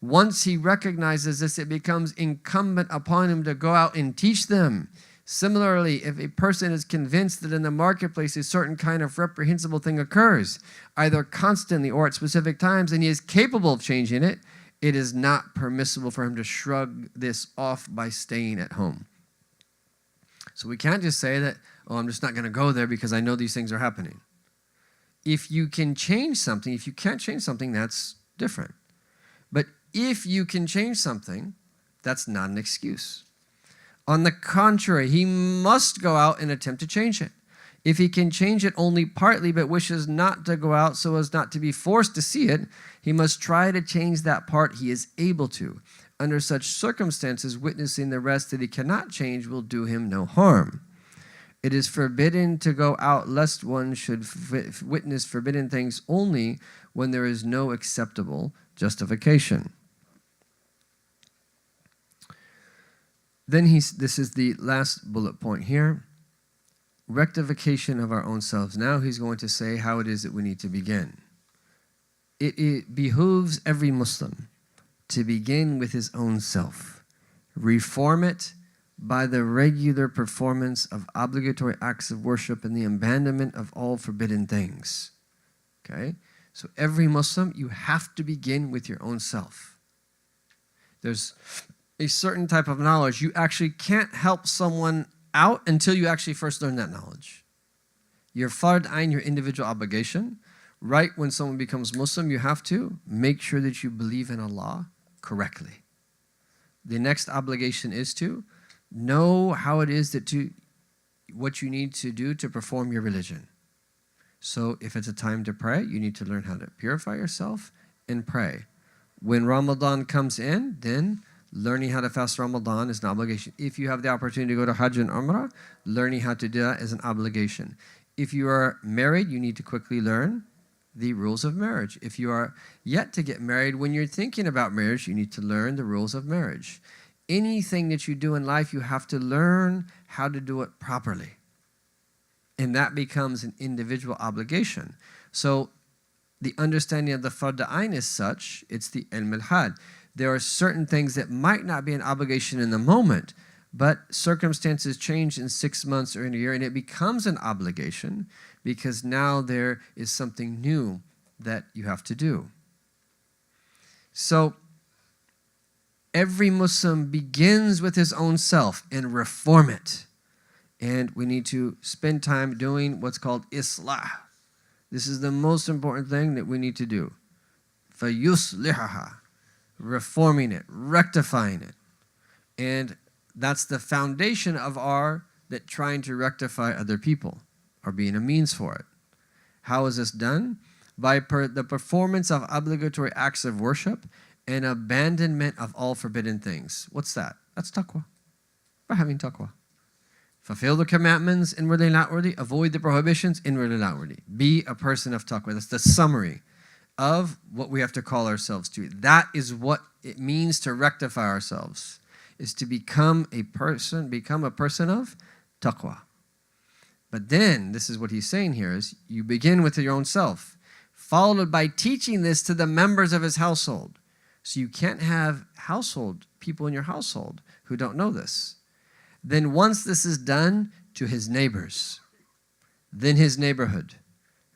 once he recognizes this, it becomes incumbent upon him to go out and teach them. Similarly, if a person is convinced that in the marketplace a certain kind of reprehensible thing occurs, either constantly or at specific times, and he is capable of changing it, it is not permissible for him to shrug this off by staying at home. So we can't just say that, oh, I'm just not going to go there because I know these things are happening. If you can change something, if you can't change something, that's different. But if you can change something, that's not an excuse. On the contrary, he must go out and attempt to change it. If he can change it only partly but wishes not to go out so as not to be forced to see it, he must try to change that part he is able to. Under such circumstances, witnessing the rest that he cannot change will do him no harm. It is forbidden to go out lest one should witness forbidden things only when there is no acceptable justification. Then this is the last bullet point here. Rectification of our own selves. Now he's going to say how it is that we need to begin. It behooves every Muslim to begin with his own self. Reform it by the regular performance of obligatory acts of worship and the abandonment of all forbidden things. Okay? So every Muslim, you have to begin with your own self. There's a certain type of knowledge. You actually can't help someone out until you actually first learn that knowledge. Your fard ayn, your individual obligation. Right when someone becomes Muslim, you have to make sure that you believe in Allah correctly. The next obligation is to know how it is that what you need to do to perform your religion. So if it's a time to pray, you need to learn how to purify yourself and pray. When Ramadan comes in, then learning how to fast Ramadan is an obligation. If you have the opportunity to go to Hajj and Umrah, learning how to do that is an obligation. If you are married, you need to quickly learn the rules of marriage. If you are yet to get married, when you're thinking about marriage, you need to learn the rules of marriage. Anything that you do in life, you have to learn how to do it properly. And that becomes an individual obligation. So the understanding of the fard ayn is such, it's the ilm al-had. There are certain things that might not be an obligation in the moment, but circumstances change in 6 months or in a year, and it becomes an obligation because now there is something new that you have to do. So every Muslim begins with his own self and reform it. And we need to spend time doing what's called islah. This is the most important thing that we need to do. فَيُصْلِحَهَا, reforming it, rectifying it. And that's the foundation of that trying to rectify other people, or being a means for it. How is this done? By the performance of obligatory acts of worship and abandonment of all forbidden things. What's that? That's taqwa. By having taqwa. Fulfill the commandments, inwardly and outwardly. Avoid the prohibitions, inwardly and outwardly. Be a person of taqwa. That's the summary of what we have to call ourselves to. That is what it means to rectify ourselves, is to become a person of taqwa. But then, this is what he's saying here, is you begin with your own self, followed by teaching this to the members of his household. So you can't have people in your household who don't know this. Then once this is done, to his neighbors, then his neighborhood,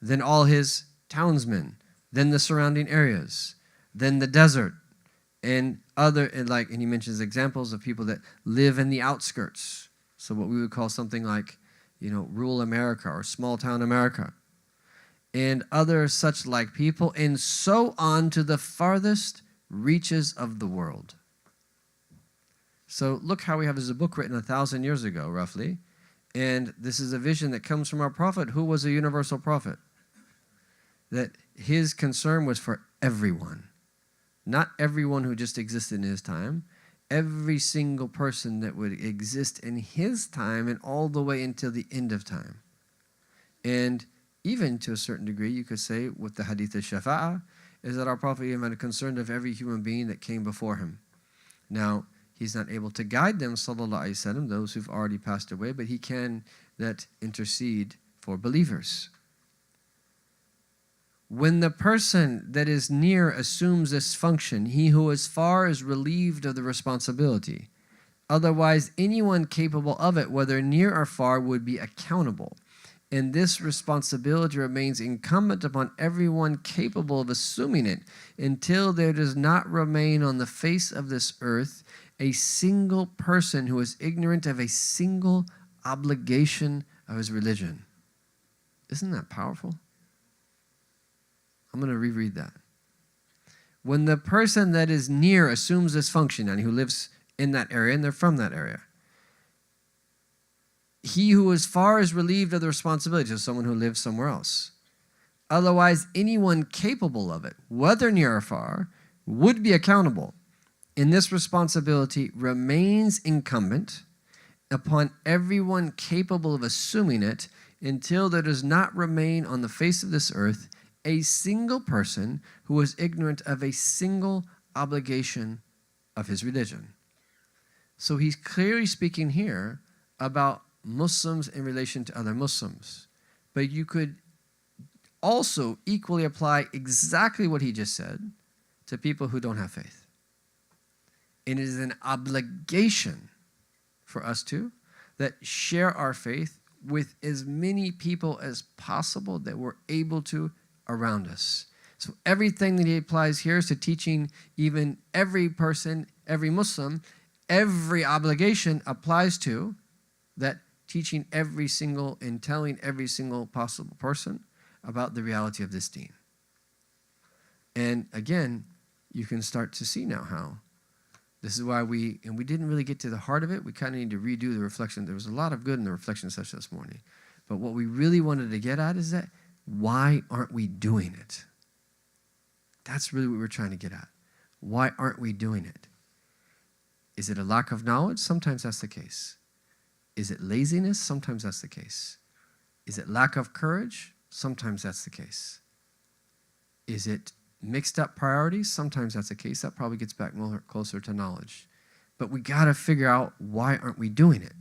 then all his townsmen, then the surrounding areas, then the desert, and he mentions examples of people that live in the outskirts. So what we would call something like, rural America or small town America, and other such like people, and so on to the farthest reaches of the world. So look how we have this book written 1,000 years ago, roughly, and this is a vision that comes from our prophet, who was a universal prophet. that his concern was for everyone. Not everyone who just existed in his time. Every single person that would exist in his time and all the way until the end of time. And even to a certain degree, you could say with the hadith al-Shafa'ah, is that our Prophet had concern of every human being that came before him. Now, he's not able to guide them, sallallahu alaihi wasallam, those who've already passed away, but he can that intercede for believers. When the person that is near assumes this function, he who is far is relieved of the responsibility. Otherwise, anyone capable of it, whether near or far, would be accountable. And this responsibility remains incumbent upon everyone capable of assuming it until there does not remain on the face of this earth a single person who is ignorant of a single obligation of his religion. Isn't that powerful? I'm going to reread that. When the person that is near assumes this function, and who lives in that area, and they're from that area, he who is far is relieved of the responsibility of someone who lives somewhere else. Otherwise, anyone capable of it, whether near or far, would be accountable. And this responsibility remains incumbent upon everyone capable of assuming it until there does not remain on the face of this earth a single person who is ignorant of a single obligation of his religion. So he's clearly speaking here about Muslims in relation to other Muslims. But you could also equally apply exactly what he just said to people who don't have faith. It is an obligation for us that share our faith with as many people as possible that we're able to around us. So everything that he applies here is to teaching even every person, every Muslim, every obligation applies to that, teaching every single and telling every single possible person about the reality of this deen. And again, you can start to see now how this is why we didn't really get to the heart of it. We kind of need to redo the reflection. There was a lot of good in the reflection session this morning. But what we really wanted to get at is that why aren't we doing it? That's really what we're trying to get at. Why aren't we doing it? Is it a lack of knowledge? Sometimes that's the case. Is it laziness? Sometimes that's the case. Is it lack of courage? Sometimes that's the case. Is it mixed up priorities? Sometimes that's the case. That probably gets back more closer to knowledge. But we got to figure out why aren't we doing it?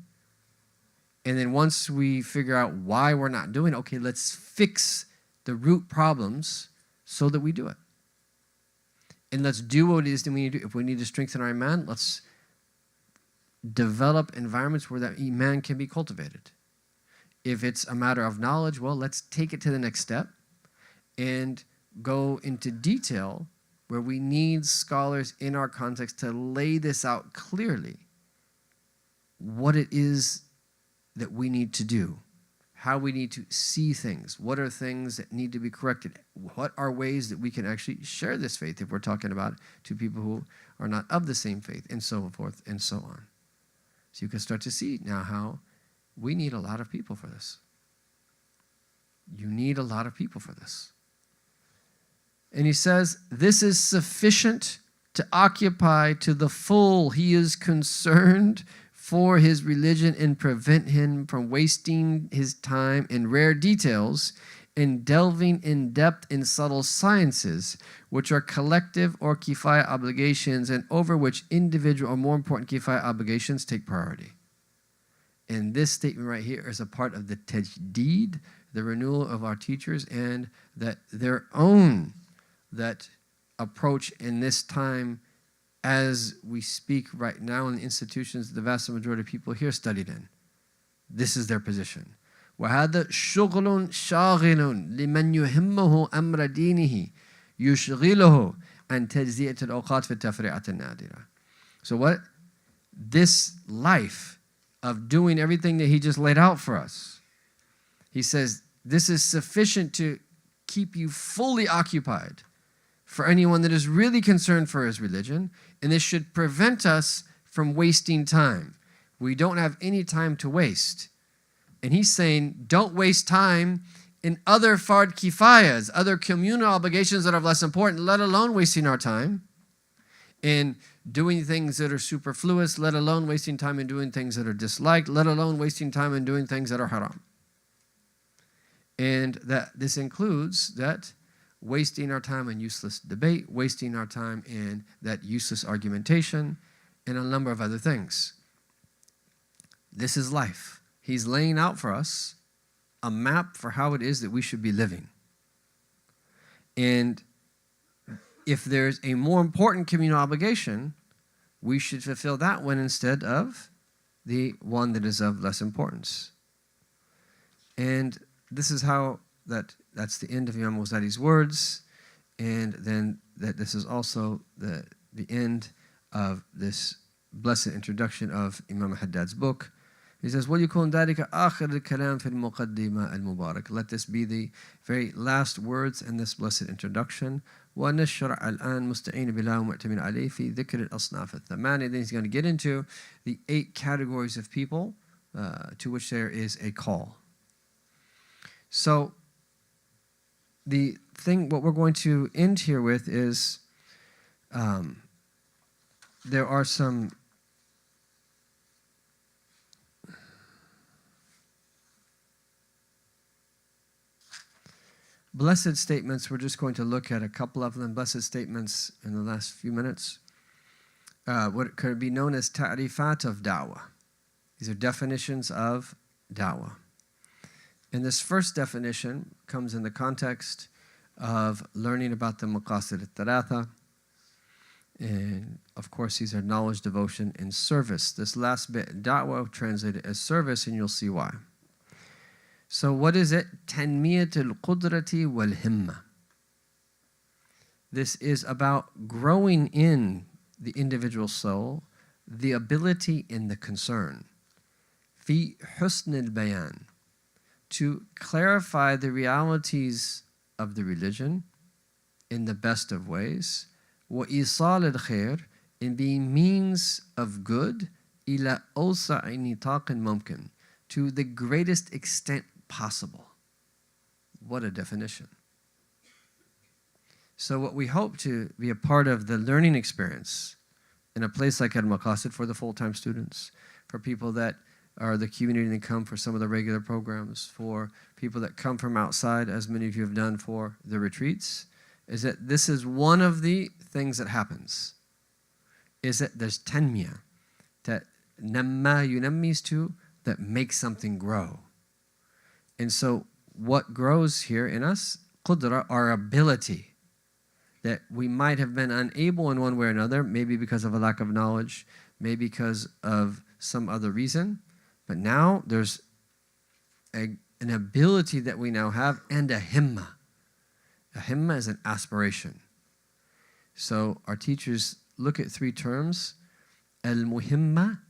And then once we figure out why we're not doing it, okay, let's fix the root problems so that we do it. And let's do what it is that we need to do. If we need to strengthen our iman, let's develop environments where that iman can be cultivated. If it's a matter of knowledge, well, let's take it to the next step and go into detail where we need scholars in our context to lay this out clearly, what it is that we need to do, how we need to see things, what are things that need to be corrected, what are ways that we can actually share this faith if we're talking about it to people who are not of the same faith, and so forth and so on. So you can start to see now how we need a lot of people for this. You need a lot of people for this. And he says, this is sufficient to occupy to the full. He is concerned for his religion and prevent him from wasting his time in rare details and delving in depth in subtle sciences, which are collective or kifaya obligations and over which individual or more important kifaya obligations take priority. And this statement right here is a part of the tajdeed, the renewal of our teachers, and that their own that approach in this time as we speak right now in the institutions the vast majority of people here studied in. This is their position. وَهَذَا شُغْلٌ شَاغِلٌ لِمَنْ يُهِمَّهُ أَمْرَ دِينِهِ يُشْغِلُهُ عَنْ تَجْزِيَةِ الْأَوْقَاتِ فِي التَّفْرِعَةِ النَّادِرَةِ. So what? This life of doing everything that he just laid out for us, he says, this is sufficient to keep you fully occupied for anyone that is really concerned for his religion, and this should prevent us from wasting time. We don't have any time to waste. And he's saying, don't waste time in other fard kifayas, other communal obligations that are less important, let alone wasting our time in doing things that are superfluous, let alone wasting time in doing things that are disliked, let alone wasting time in doing things that are haram. And that this includes that wasting our time in useless debate, wasting our time in that useless argumentation, and a number of other things. This is life. He's laying out for us a map for how it is that we should be living. And if there's a more important communal obligation, we should fulfill that one instead of the one that is of less importance. And this is how that's the end of Imam al-Ghazali's words, and then that this is also the end of this blessed introduction of Imam Haddad's book. He says, وَلْيُكُنْ ذَلِكَ آخِرُ الْكَلَامِ فِي الْمُقَدِّمَةِ الْمُبَارَكَةِ. Let this be the very last words in this blessed introduction. وَنَشْرَعَ الْآنِ مُسْتَعِينَ بِاللَّهِ وَمُعْتَمِنَ عَلَيْهِ فِي ذِكْرِ الْأَصْنَافِ الثَّمَانِيَةِ. Then he's going to get into the 8 categories of people to which there is a call. So what we're going to end here with is there are some blessed statements. We're just going to look at a couple of them, blessed statements in the last few minutes. What could be known as ta'rifat of da'wah. These are definitions of da'wah. And this first definition comes in the context of learning about the Al-Maqasid al-Thalatha. And of course, these are knowledge, devotion, and service. This last bit, da'wah, translated as service, and you'll see why. So what is it? Tanmiyat al-qudrati wal-himma. This is about growing in the individual soul, the ability and the concern. Fi husn al-bayan. To clarify the realities of the religion in the best of ways. وَإِيصَالِ الْخَيْرِ, in being means of good, إِلَى أَوْسَعِ نِطَاقٍ مُمْكِنٍ, to the greatest extent possible. What a definition. So what we hope to be a part of the learning experience in a place like Al-Maqasid for the full-time students, for people that are the community that come for some of the regular programs, for people that come from outside, as many of you have done for the retreats, is that this is one of the things that happens, is that there's tanmiyah, that namma yunammis to, that makes something grow. And so what grows here in us, qudra, our ability, that we might have been unable in one way or another, maybe because of a lack of knowledge, maybe because of some other reason, but now there's an ability that we now have, and a himma. A himma is an aspiration. So our teachers look at 3 terms, al-muhimma,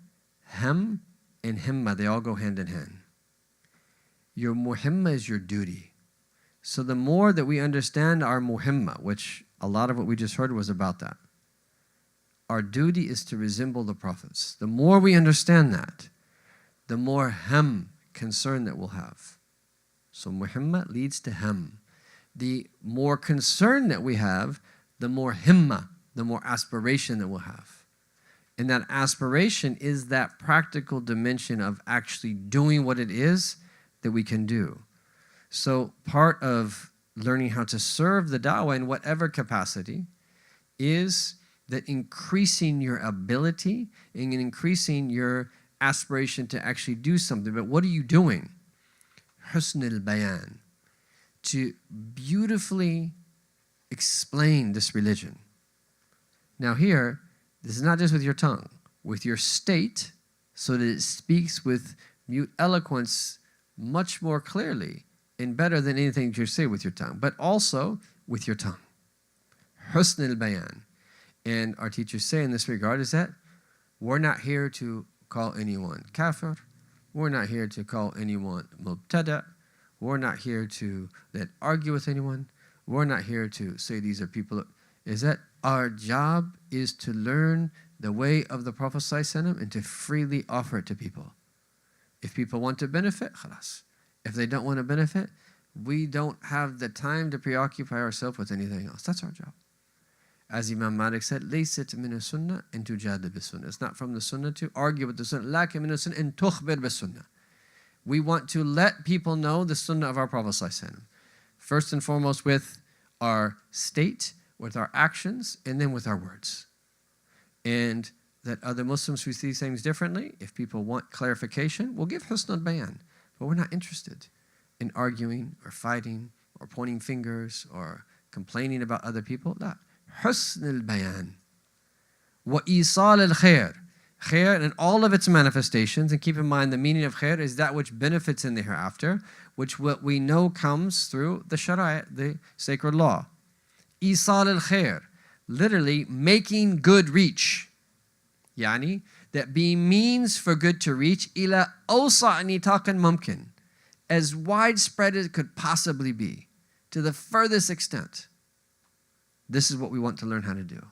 ham, and himma. They all go hand in hand. Your muhimma is your duty. So the more that we understand our muhimma, which a lot of what we just heard was about that, our duty is to resemble the prophets. The more we understand that, the more ham, concern that we'll have. So muhimma leads to ham. The more concern that we have, the more himma, the more aspiration that we'll have. And that aspiration is that practical dimension of actually doing what it is that we can do. So part of learning how to serve the da'wah in whatever capacity is that increasing your ability and increasing your aspiration to actually do something. But what are you doing? Husn al-bayan. To beautifully explain this religion. Now here, this is not just with your tongue, with your state, so that it speaks with mute eloquence much more clearly and better than anything you say with your tongue, but also with your tongue. Husn al-bayan. And our teachers say in this regard is that we're not here to call anyone kafir. We're not here to call anyone mubtada. We're not here to argue with anyone. We're not here to say these are people. Is that our job is to learn the way of the Prophet ﷺ and to freely offer it to people. If people want to benefit, khalas. If they don't want to benefit, we don't have the time to preoccupy ourselves with anything else. That's our job. As Imam Malik said, لَيْسَتْ مِنَ السُنَّةِ أَن تُجَادِلَ بِالسُنَّةِ. It's not from the sunnah to argue with the sunnah. لَكِنْ مِنَ السُنَّةِ أَن تُخْبِرْ بِالسُنَّةِ. We want to let people know the sunnah of our Prophet ﷺ. First and foremost with our state, with our actions, and then with our words. And that other Muslims who see things differently, if people want clarification, we'll give husn al-bayan. But we're not interested in arguing or fighting or pointing fingers or complaining about other people. La. Husn al-bayan. Wa isal al-khair. Khair in all of its manifestations, and keep in mind the meaning of khair is that which benefits in the hereafter, which what we know comes through the sharia, the sacred law. Isal al-khair, literally making good reach. Yani, that being means for good to reach, ila awsa' nitaqan mumkin, as widespread as it could possibly be, to the furthest extent. This is what we want to learn how to do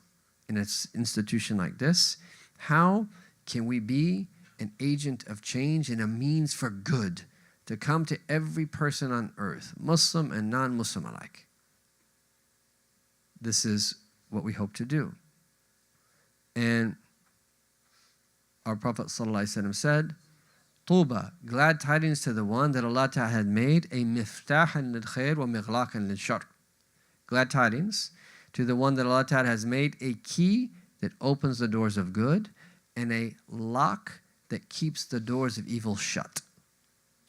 in an institution like this. How can we be an agent of change and a means for good to come to every person on earth, Muslim and non-Muslim alike? This is what we hope to do. And our Prophet ﷺ said, Tuba, glad tidings to the one that Allah Ta'ala had made a miftahan lil khair wa mighlaqan lil shar. Glad tidings to the one that Allah Ta'ala has made a key that opens the doors of good and a lock that keeps the doors of evil shut.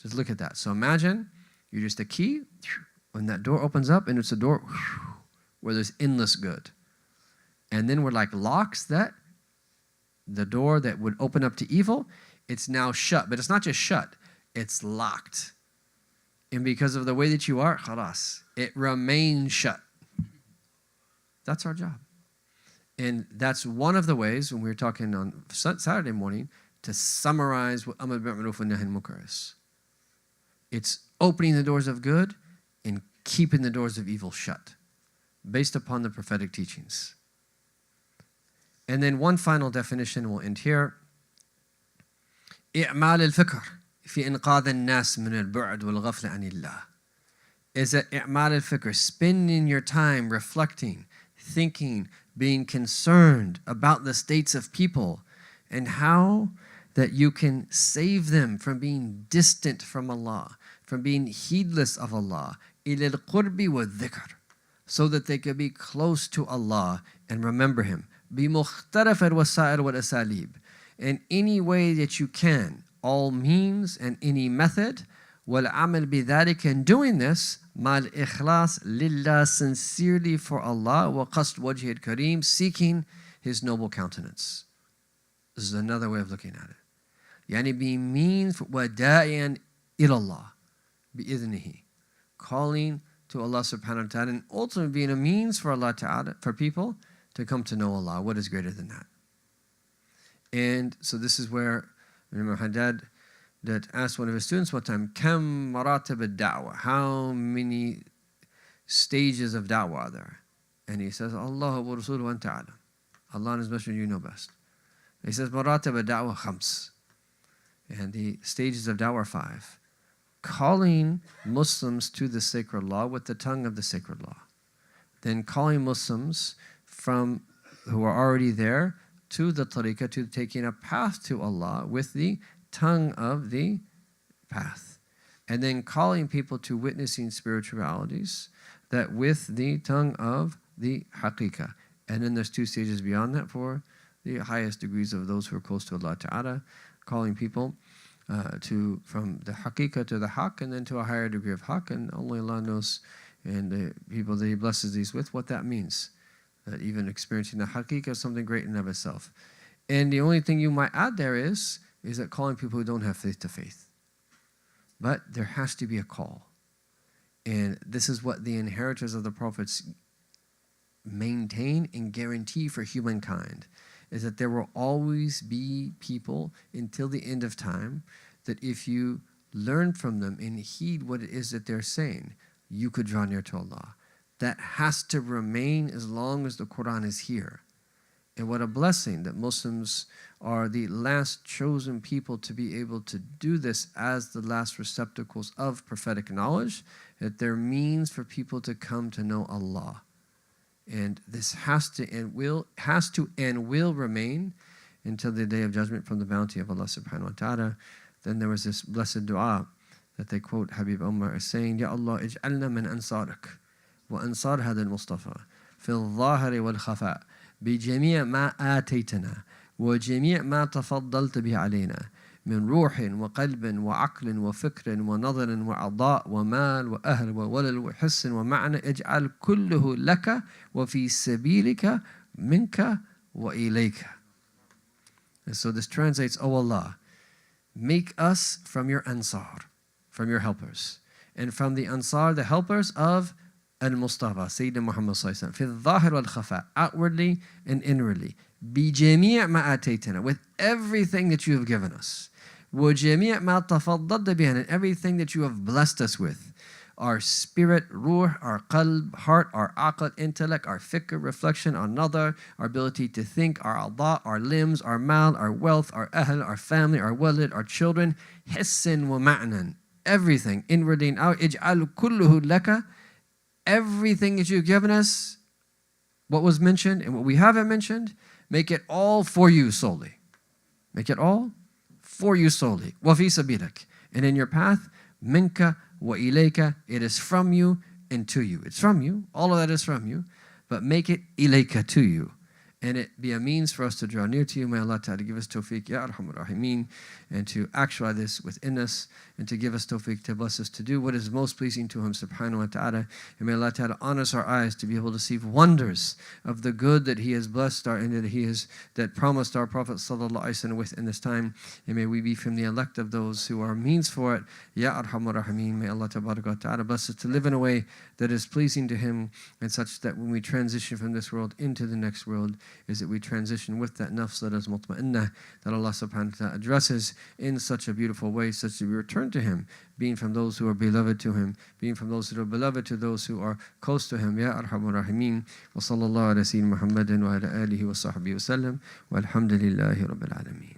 Just look at that. So imagine you're just a key, when that door opens up, and it's a door where there's endless good. And then we're like locks that the door that would open up to evil, it's now shut. But it's not just shut, it's locked. And because of the way that you are, khalas, it remains shut. That's our job. And that's one of the ways, when we were talking on Saturday morning, to summarize what Amr bil Ma'ruf wa Nahy anil Munkar is. It's opening the doors of good and keeping the doors of evil shut, based upon the prophetic teachings. And then one final definition, we'll end here. إعمال الفكر في إنقاذ الناس من البعد والغفلة عن الله. Is that إعمال الفكر, spending your time reflecting, thinking, being concerned about the states of people and how that you can save them from being distant from Allah, from being heedless of Allah, إلى القرب والذكر, so that they can be close to Allah and remember Him. بمختلف الوسائل والأساليب, in any way that you can, all means and any method. والعمل بذلك, and doing this مع الإخلاص لله, sincerely for Allah, وقصد وجه الكريم, seeking His noble countenance. This is another way of looking at it. يعني being means وداعيا إلى الله بإذنه, calling to Allah subhanahu wa ta'ala, and ultimately being a means for Allah ta'ala, for people to come to know Allah. What is greater than that? And so this is where Imam Haddad that asked one of his students one time, Kam maratib al-da'wah, how many stages of da'wah are there? And he says, Allah wa rasuluhu wa ta'ala. Allah and His Messenger, you know best. He says, maratib al-da'wah khams. And the stages of da'wah are 5. Calling Muslims to the sacred law with the tongue of the sacred law. Then calling Muslims from who are already there to the tariqah, to taking a path to Allah with the tongue of the path. And then calling people to witnessing spiritualities, that with the tongue of the haqiqah. And then there's 2 stages beyond that for the highest degrees of those who are close to Allah Ta'ala, calling people from the haqiqah to the haqq, and then to a higher degree of haqq. And only Allah knows, and the people that He blesses these with, what that means. That even experiencing the haqiqah is something great in and of itself. And the only thing you might add there is that calling people who don't have faith to faith. But there has to be a call. And this is what the inheritors of the prophets maintain and guarantee for humankind, is that there will always be people until the end of time that if you learn from them and heed what it is that they're saying, you could draw near to Allah. That has to remain as long as the Quran is here. And what a blessing that Muslims are the last chosen people to be able to do this as the last receptacles of prophetic knowledge, that they're means for people to come to know Allah. And this has to and will remain until the day of judgment from the bounty of Allah subhanahu wa ta'ala. Then there was this blessed dua that they quote Habib Umar as saying, Ya Allah, ij'alna min ansarak wa ansar hada al-Mustafa fil zahiri wal khafa bi jami' ma ataytana wa jami' ma tafaddalta bi alayna من روح وقلب وعقل وفكر ونظر وأعضاء ومال وأهل وولد وحس ومعنى اجعل كله لك وفي سبيلك منك وإليك. And so this translates, O Allah, make us from your ansar, from your helpers, and from the ansar, the helpers of al-Mustafa, Sayyid Muhammad sallallahu alaihi wasallam, في الظاهر والخفاء, outwardly and inwardly, بجميع ما آتيتنا, with everything that you have given us. وَجَمِيعْ مَا تَفَضَّلْتَ بِهَا, and everything that you have blessed us with. Our spirit, ruh, our qalb, heart, our aql, intellect, our fikr, reflection, our nadar, our ability to think, our a'dha, our limbs, our mal, our wealth, our ahl, our family, our walid, our children, hissin wa ma'nan, everything, inwardly and out, اجعل كله لك, everything that you've given us, what was mentioned and what we haven't mentioned, make it all for you solely. Make it all for you solely. وَفِي سَبِيلَكَ, and in your path, minka wa ilayka, it is from you and to you. It's from you, all of that is from you, but make it ilayka, to you. And it be a means for us to draw near to you. May Allah Ta'ala give us tawfiq, Ya Arhamar Rahimeen, and to actualize this within us, and to give us tawfiq to bless us to do what is most pleasing to Him subhanahu wa ta'ala. And may Allah Ta'ala honor us our eyes to be able to see wonders of the good that He has blessed our, and that He has, that promised our Prophet sallallahu alaihi wasallam with in this time. And may we be from the elect of those who are means for it. Ya Arhamar Rahimeen. May Allah Ta'ala bless us to live in a way that is pleasing to Him, and such that when we transition from this world into the next world, is that we transition with that nafs that is mutma'innah, that Allah subhanahu wa ta'ala addresses in such a beautiful way, such that we return to Him, being from those who are beloved to Him, being from those who are beloved to those who are close to Him. Ya Arhamar Rahimeen. Wa sallallahu ala sayyidina Muhammadin wa ala alihi wa sahbihi wa sallam. Walhamdulillahi rabbil alameen.